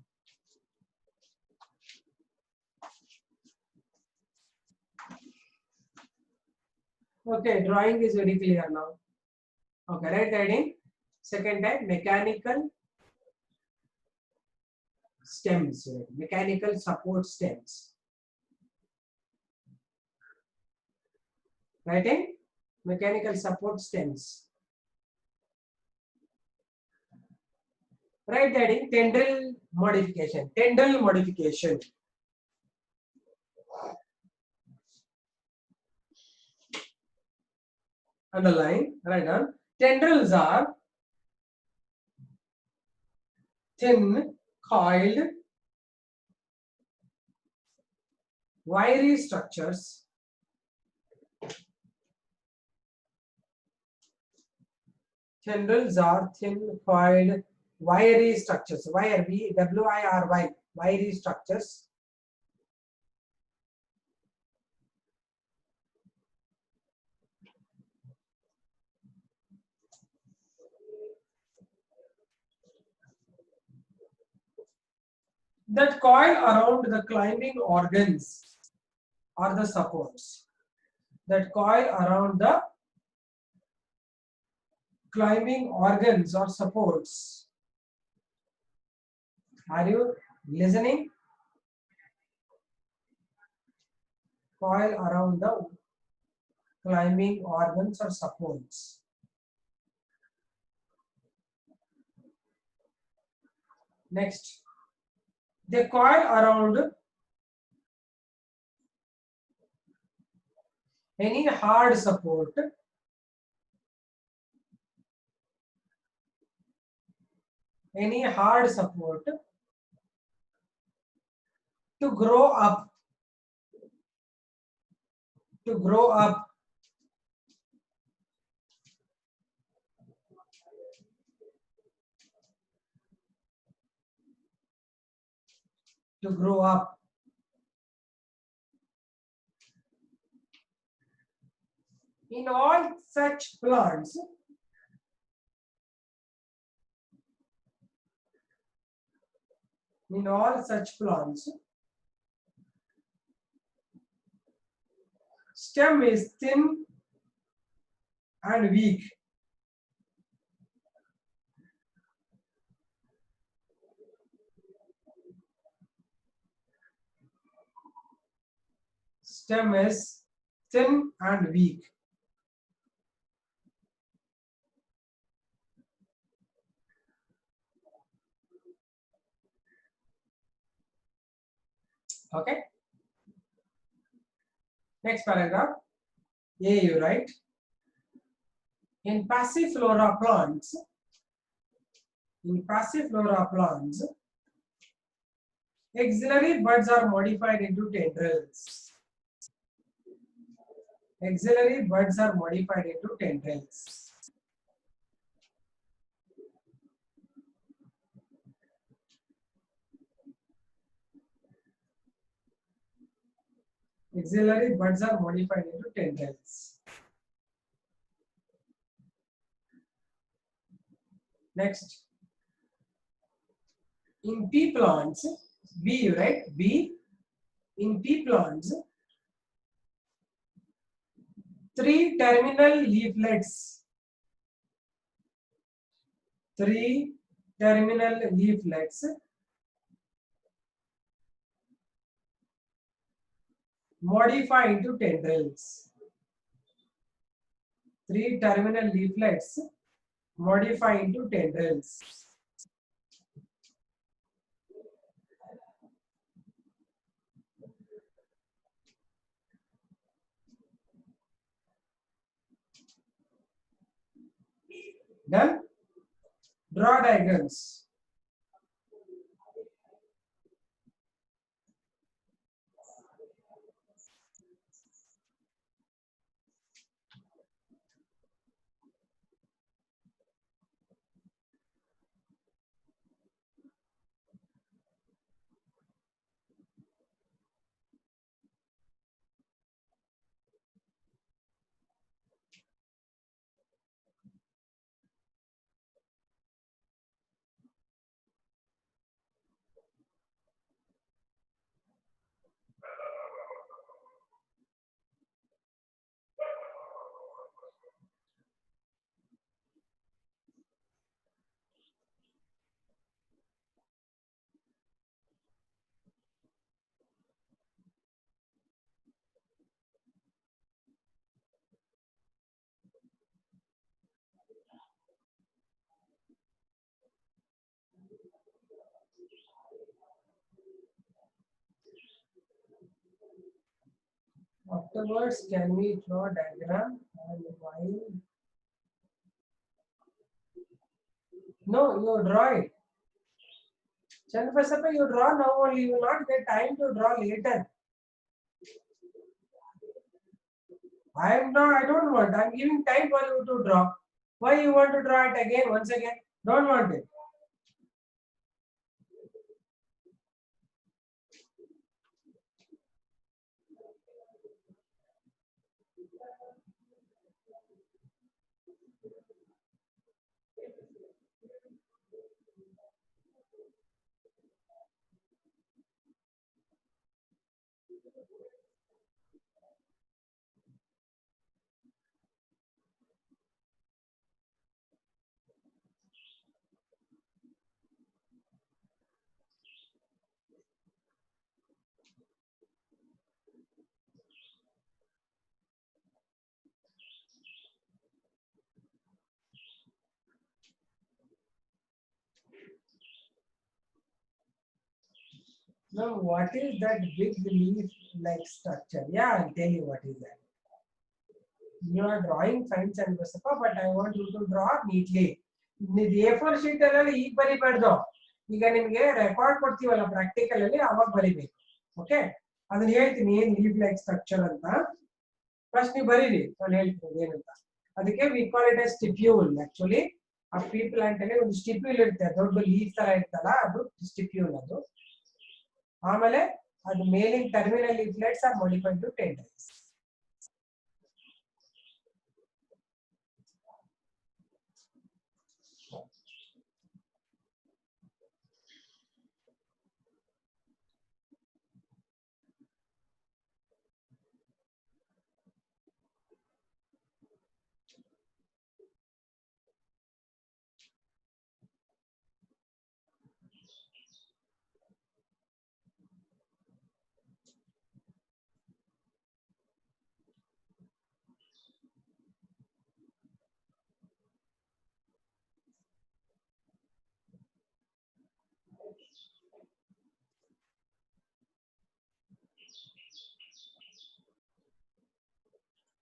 Okay, drawing is very clear now. Okay, right heading. Second type, mechanical stems, mechanical support stems. Writing mechanical support stems. Right heading, tendril modification. Tendril modification. Underline, right on. Tendrils are thin, coiled, wiry structures tendrils are thin, coiled, wiry structures. Wire, W-I-R-Y, wiry structures that coil around the climbing organs or the supports. That coil around the climbing organs or supports. Are you listening? Coil around the climbing organs or supports. Next, they coil around any hard support to grow up to grow up in all such plants. In all such plants, stem is thin and weak. Stem is thin and weak. Okay. Next paragraph. A, you write. In passiflora plants, axillary buds are modified into tendrils. Axillary buds are modified into tendrils. Axillary buds are modified into tendrils. Next, in pea plants, B, right? B, in pea plants, 3 terminal leaflets. 3 terminal leaflets modify into tendrils. 3 terminal leaflets modify into tendrils. Done? Draw diagrams. Afterwards, can we draw diagram and while? No, you draw it. Chandraprasad, you draw now only. You will not get time to draw later. I am not. I don't want. I am giving time for you to draw. Why you want to draw it again? Once again, don't want it. Now, what is that big leaf-like structure? Yeah, I'll tell you what is that. You are drawing fine, Chandraprasad, but I want you to draw neatly. A4 sheet alli ಈಗ ಬರಿಬಾರ್ದು. ಈಗ ನಿಮಗೆ record ಕೊಡ್ತೀವಲ್ಲ practical ಅಲ್ಲಿ ಅವಾಗ ಬರಿಬೇಕು. Okay, ಅದನ್ನ ಹೇಳ್ತೀನಿ ಏನು leaf like structure ಅಂತ. ಫಸ್ಟ್ ನೀವು ಬರೀರಿ, ನಾನು ಹೇಳ್ತೀನಿ ಏನಂತ. ಅದಕ್ಕೆ we call it as stipule. Actually ಆ ಪೀ ಪ್ಲಾಂಟ್ ಅಲ್ಲಿ ಒಂದು ಸ್ಟಿಪ್ಯೂಲ್ ಇರುತ್ತೆ, ದೊಡ್ಡ ಲೀಫ್ ತರ ಇರ್ತಲ್ಲ, ಅದು ಸ್ಟಿಪ್ಯೂಲ್. ಅದು ಆಮೇಲೆ ಅದು ಮೇಲಿನ terminal leaflets R modified to ಟೆಂಡಲ್ಸ್.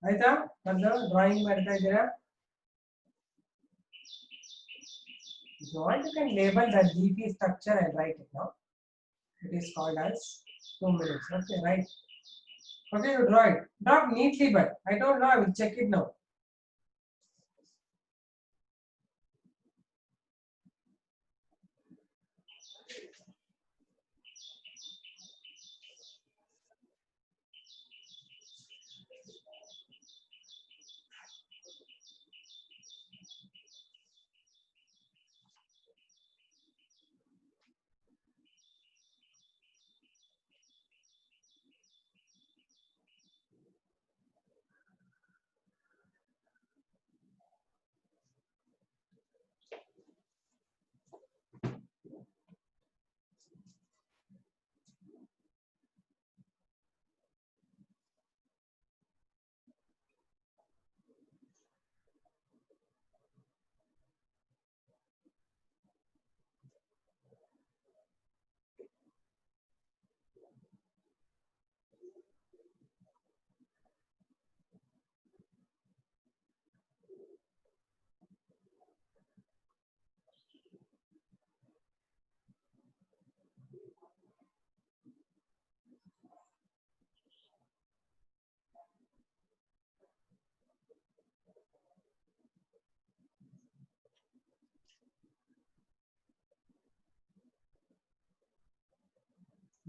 ಆಯ್ತಾ? ಬಂದು ಡ್ರಾಯಿಂಗ್ ಮಾಡ್ತಾ ಇದ್ದೀರಾ? If you want, you can label the leafy structure and write it now. It is called as 2 minutes. Okay, right? Okay, you draw it. Draw neatly, but I don't know. I will check it now.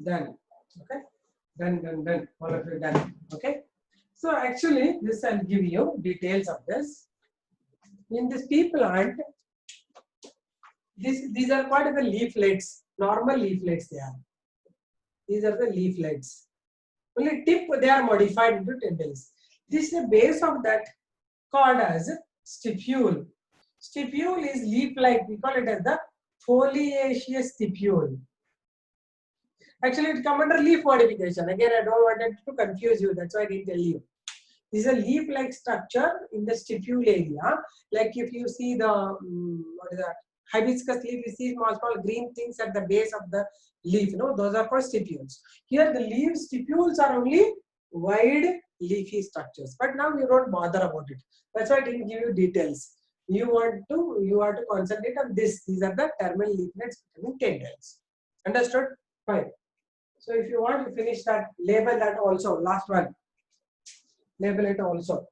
Done. Okay, done. All of you done. Okay, so actually this I'll give you details of this. In this pea plant, these are part of the leaflets. Normal leaflets they are. These are the leaflets. Only tip they are modified into tendrils. This is the base of that called as stipule. Stipule is leaf-like. We call it as the foliaceous stipule. Actually, it comes under leaf modification. Again, I don't want it to confuse you. That's why I didn't tell you. This is a leaf-like structure in the stipule area. Like if you see the what is that? Hibiscus leaf, you see small green things at the base of the leaf. You know, those are called stipules. Here, the leaf stipules are only wide leafy structures. But now you don't bother about it. That's why I didn't give you details. You have to concentrate on this. These are the terminal leaflets between tendrils. Understood? Fine. So if you want to finish that, label that also. Last one. Label it also.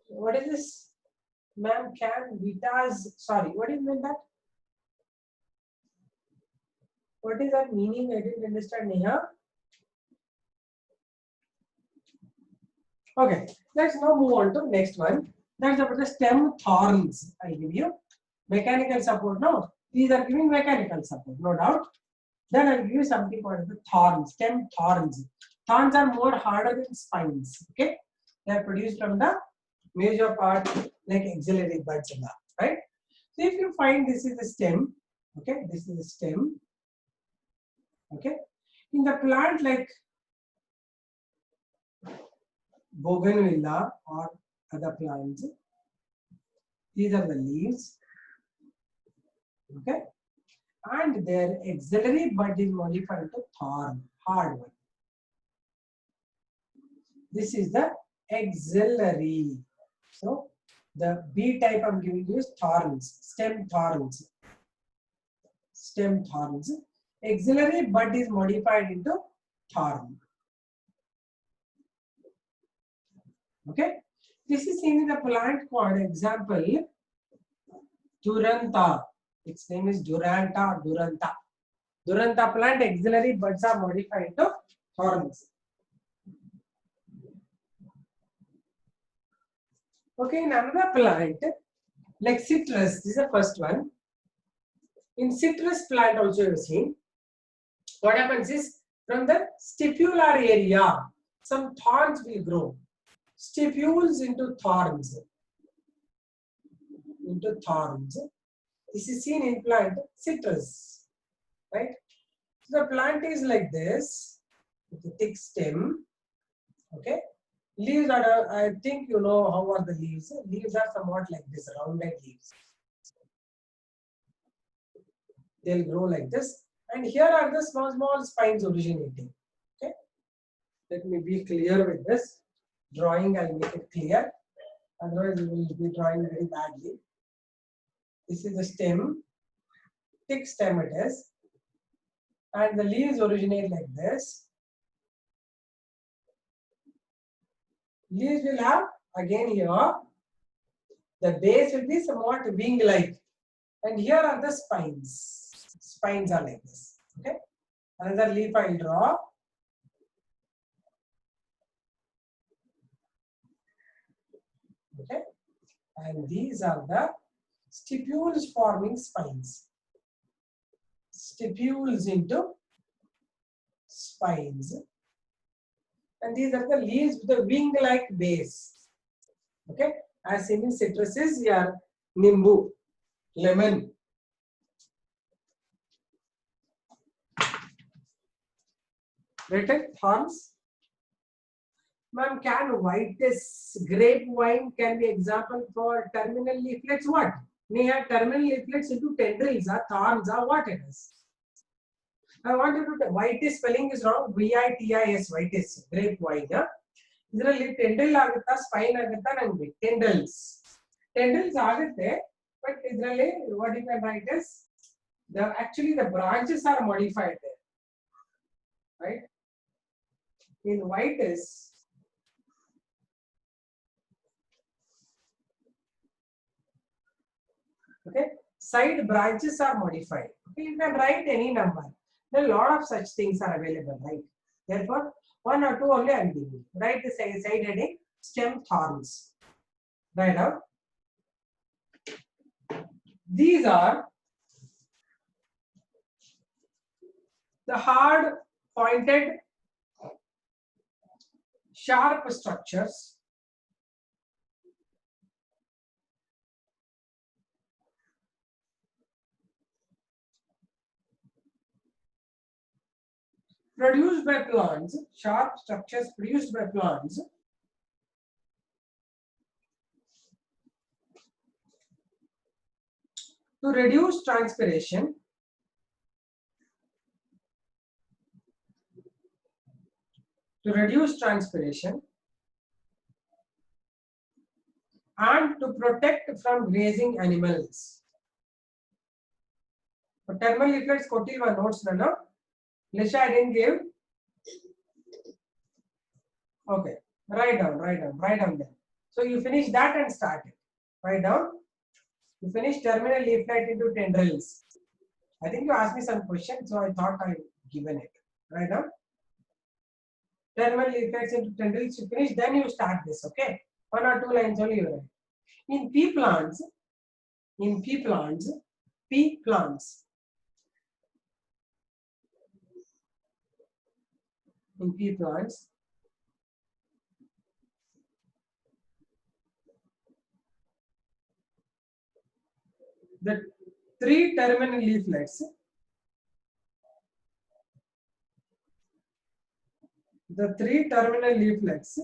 What is this? Ma'am, can Vitas, sorry, what do you mean that? What is that meaning? I didn't understand, Neha. Okay, let's now move on to next one. That's about the stem thorns. I'll give you mechanical support. No, these are giving mechanical support, no doubt. Then I'll give you something called the thorns, stem thorns. Thorns are more harder than spines. Okay, they are produced from the major part like axillary buds and that, right? So if you find this is the stem, okay, this is the stem, okay, in the plant like bougainvillea or other plants, these are the leaves, okay, and their axillary bud is modified to thorn, hard one. This is the axillary. So the B type I'm giving you is thorns, stem thorns. Stem thorns. Axillary bud is modified into thorn. Okay. This is seen in the plant called example Duranta. Its name is Duranta. Duranta plant axillary buds are modified into thorns. Okay, in another plant, like citrus, this is the first one. In citrus plant also you have seen, what happens is from the stipular area, some thorns will grow. Stipules into thorns. This is seen in plant citrus, right? So the plant is like this, with a thick stem, okay? Leaves are, I think you know how are the leaves. Leaves are somewhat like this, rounded leaves. They'll grow like this. And here are the small spines originating. Okay. Let me be clear with this. Drawing, I'll make it clear. Otherwise, you will be drawing very badly. This is the stem. Thick stem it is. And the leaves originate like this. Leaves will have, again here, the base will be somewhat wing-like. And here are the spines. Spines are like this. Okay. Another leaf I will draw. Okay. And these are the stipules forming spines. Stipules into spines. And these are the leaves with a wing-like base. Okay. As seen in citrus is your nimbu, lemon. Written thorns. Ma'am, can whitish grape vine can be example for terminal leaflets? What? May have terminal leaflets into tendrils or thorns or what it is. I want you to whitish spelling is wrong. VITIS whitish grape vine. ಇದರಲ್ಲಿ Tyndale ಆಗುತ್ತಾ Spain ಆಗುತ್ತಾ ನಂಗೆ ಟೆಂಡಲ್ಸ್ ಆಗುತ್ತೆ but ಇದರಲ್ಲಿ what you can write is actually the branches are modified there, right? In whitish okay, side branches are modified. Okay, you can write any number. There are a lot of such things are available, right? Therefore, one or two only I am giving. Write the side heading stem thorns. Write out. These are the hard, pointed, sharp structures produced by plants, sharp structures produced by plants to reduce transpiration to reduce transpiration and to protect from grazing animals. So thermal leaflets kotilva notes nano. Lisha, I didn't give. Okay, write down then. So you finish that and start it. Write down. You finish terminal leaflet into tendrils. I think you asked me some questions, so I thought I given it. Write down. Terminal leaflets into tendrils. You finish, then you start this. Okay, 1 or 2 lines only you write. In pea plants, the 3 terminal leaflets,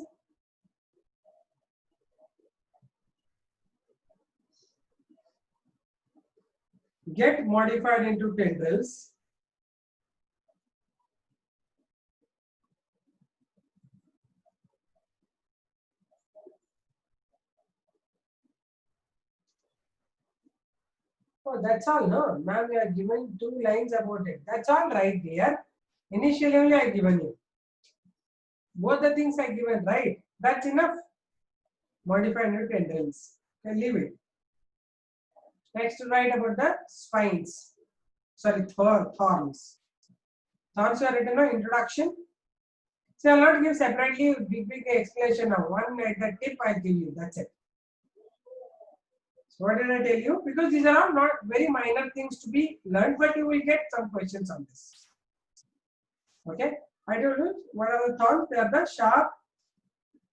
get modified into tendrils Oh, that's all, no? Ma'am, you are given 2 lines about it. That's all right there. Initially only I given you. Both the things I given, right? That's enough. Modify into tendrils. Can leave it. Next, write about the spines. Sorry, thorns. Thorns are written in introduction. So I'll not give separately big explanation now. One at the tip I'll give you. That's it. So what did I tell you? Because these are all not very minor things to be learned, but you will get some questions on this. Okay. I told you what are the thorns? They are the sharp,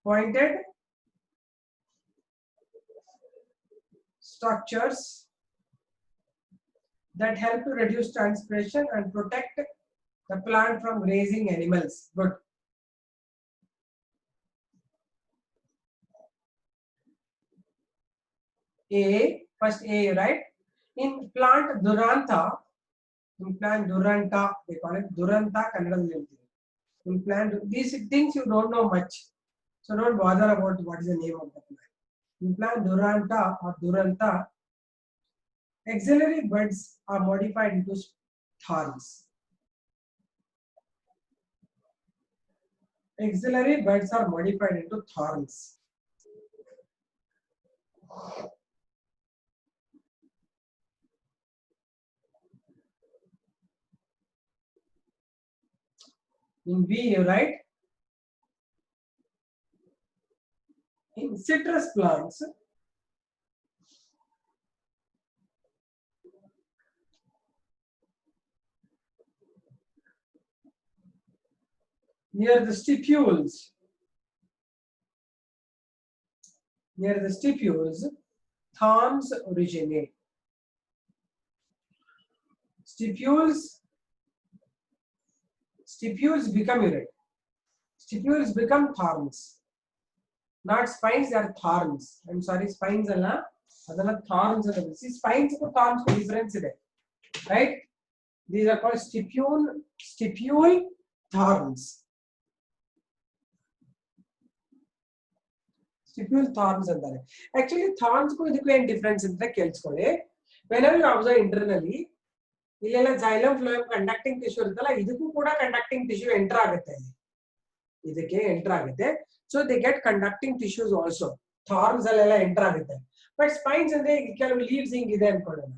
pointed structures that help to reduce transpiration and protect the plant from grazing animals. Good. First A, right? In plant Duranta, they call it Duranta Kannada. In plant, these things you don't know much, so don't bother about what is the name of the plant. In plant Duranta or Duranta, axillary buds are modified into thorns. Axillary buds are modified into thorns. In B, you write. In citrus plants, near the stipules, thorns originate. Stipules become irate. Stipules become thorns. Not spines, they are thorns. I'm sorry, spines alla. Adana thorns. See, spines and thorns difference ಇದೆ. Right? These are called stipule thorns. Stipule thorns ಅಂತಾರೆ. Actually, thorns ಗೂ ಇದಕ್ಕೂ ಏನು difference ಅಂತ ಕೇಳಿಸ್ಕೊಳ್ಳಿ. Whenever you observe internally, ಇಲ್ಲೆಲ್ಲ xylem phloem conducting tissue ಇರುತ್ತಲ್ಲ, ಇದಕ್ಕೂ ಕೂಡ conducting tissue enter ಆಗುತ್ತೆ. ಇದಕ್ಕೆ enter ಆಗುತ್ತೆ. So they get conducting tissues also. Thorns ಅಲ್ಲೆಲ್ಲ enter ಆಗುತ್ತೆ. But spines ಅಂದ್ರೆ ಕೆಲವು leaves ಹಿಂಗಿದೆ ಅನ್ಕೊಳ್ಳೋಣ.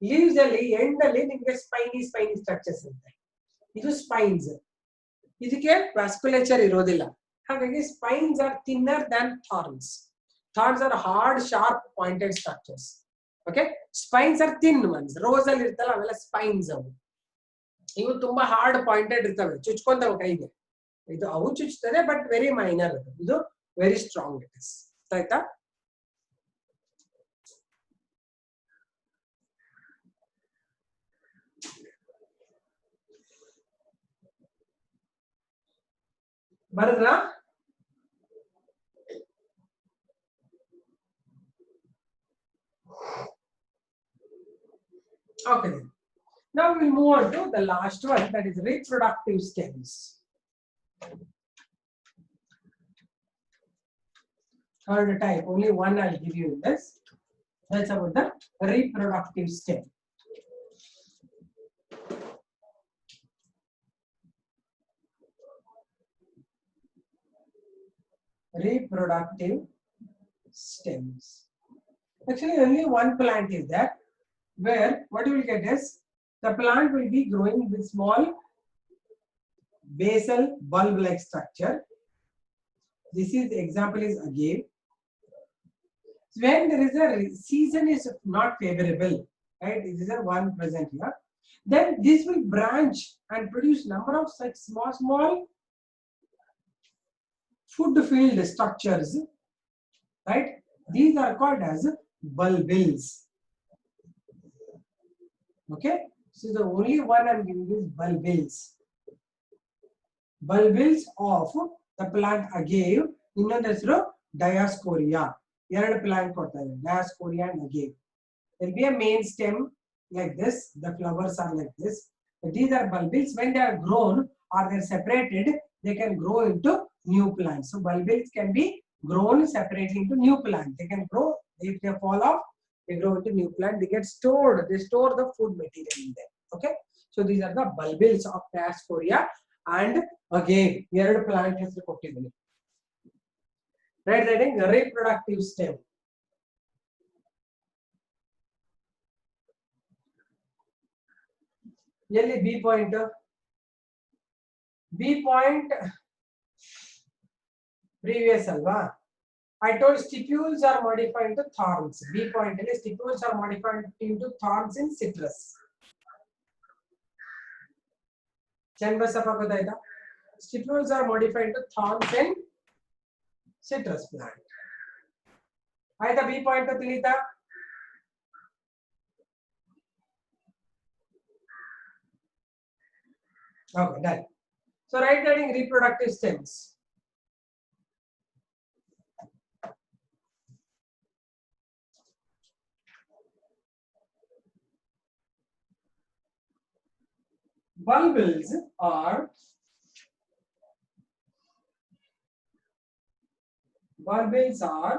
Leaves ಅಲ್ಲಿ end ಅಲ್ಲಿ ನಿಮಗೆ spiny structures ಇರುತ್ತೆ. ಇದು spines. ಇದಕ್ಕೆ vasculature ಇರೋದಿಲ್ಲ. ಹಾಗಾಗಿ spines are thinner than thorns. Thorns are hard, sharp, pointed structures. Okay? Spines are thin ones. Rows ಅಲ್ಲಿ ಇರ್ತಲ್ಲ ಅವೆಲ್ಲ spines ಅವು. ಇವು ತುಂಬಾ hard, pointed ಇರ್ತವೆ. ಚುಚ್ಕೊಂತವೆ ಕೈಗೆ. ಇದು ಅವು ಚುಚ್ಚುತ್ತದೆ ಬಟ್ ವೆರಿ ಮೈನರ್. ಇದು ವೆರಿ ಸ್ಟ್ರಾಂಗ್ ಇಟ್ ಇಸ್. ಆಯ್ತಾ? ಬರದ್ರಾ? Okay then. Now we'll move on to the last one, that is reproductive stems. third type, only one I'll give you in this. That's about the reproductive stem. Reproductive stems. Actually, only one plant is there, where what you will get is the plant will be growing with small basal bulb-like structure. This is example is agave. When there is a season is not favorable, right? This is a one present here. Then this will branch and produce number of such small food-filled structures, right? These are called as bulbils. Okay, so the only one I'm giving is bulbils. Bulbils of the plant agave. Innೊಂದು ಹೆಸರು diascorea. ಎರಡು plant ಕೊಡ್ತಾರೆ, diascorea and agave. There will be a main stem like this. The flowers are like this. But these are bulbils. When they are grown or they are separated, they can grow into new plants. So bulbils can be grown separately into new plant. They can grow. If they fall off, they grow into new plant. They get stored. They store the food material in them. Okay. So these are the bulbils of diascorea and agave. ಎರಡು plant ಹೆಸರು ಕೊಟ್ಟಿದ್ದೀನಿ. Right, writing reproductive stem. ಎಲ್ಲಿ B point? B point previous alva. I told stipules are modified into thorns. B point alli stipules are modified into thorns in citrus. Chanbasapa godaita. Stipules are modified into thorns in citrus plant. Aita B point tilita. Okay, done. So right writing reproductive stems. Bulbils are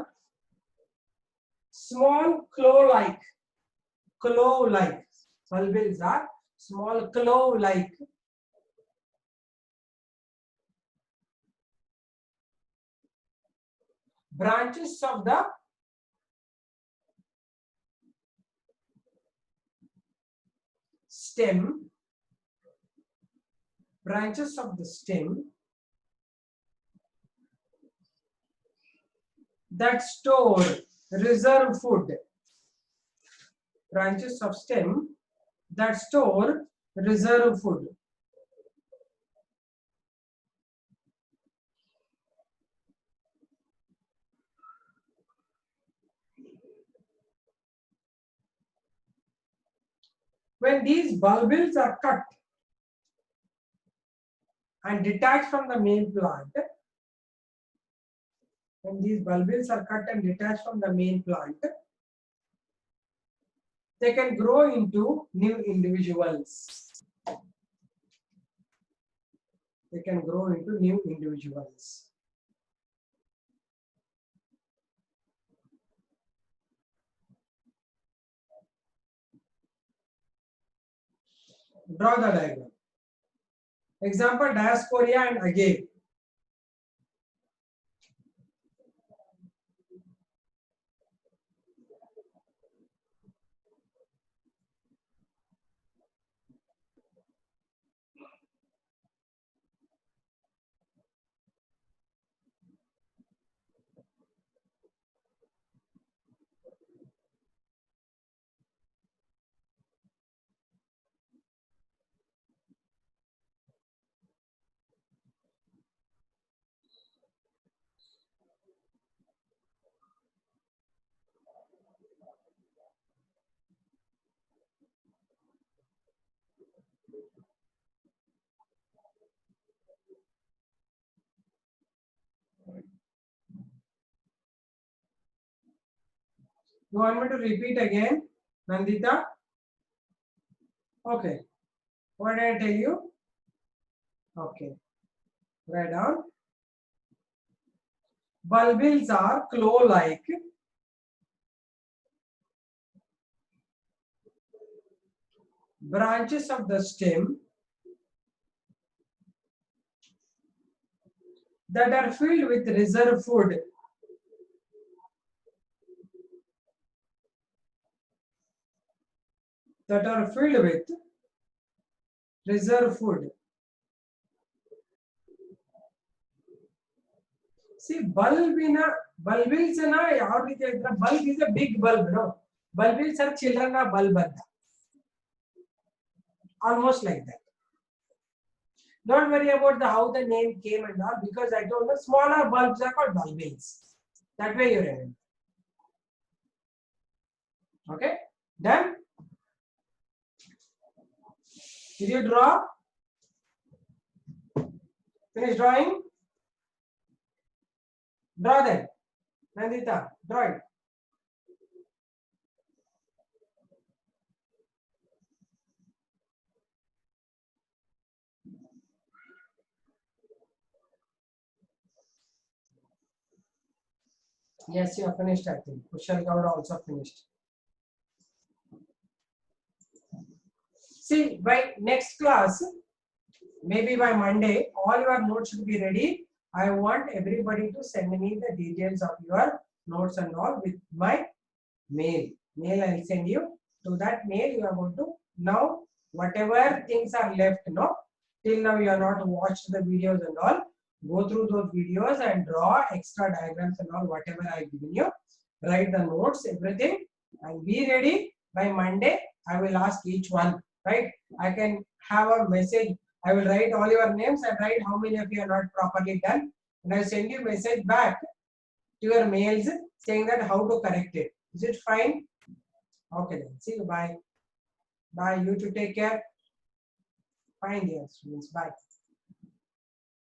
small claw-like. Bulbils are small claw-like branches of the stem. Branches of the stem that store reserve food. Branches of stem that store reserve food. When these bulbils are cut and detached from the main plant, they can grow into new individuals. Draw the diagram. Example, diascorea and agave. You want me to repeat again, Nandita? Okay. What did I tell you? Okay. Write down. Bulbils are claw-like branches of the stem that are filled with reserve food. That are filled with reserve food. See, bulbils bulb is a big bulb, no? Bulbils are children of bulb, almost like that. Don't worry about how the name came and all, because I told you smaller bulbs are called bulbils. That way you remember. Okay, done. Did you draw? Finish drawing? Draw then. Nandita, draw it. Yes, you have finished, I think. Kushal Gowda also finished. See, by next class, maybe by Monday, all your notes should be ready. I want everybody to send me the details of your notes and all with my mail. Mail I will send you. To that mail, you are going to now whatever things are left, no, till now you have not watched the videos and all. Go through those videos and draw extra diagrams and all, whatever I have given you. Write the notes, everything, and be ready by Monday. I will ask each one, right? I can have a message. I will write all your names and write how many of you are not properly done. And I send you a message back to your mails saying that how to correct it. Is it fine? Okay then. See you. Bye. Bye. You to take care. Fine, dear students. Bye.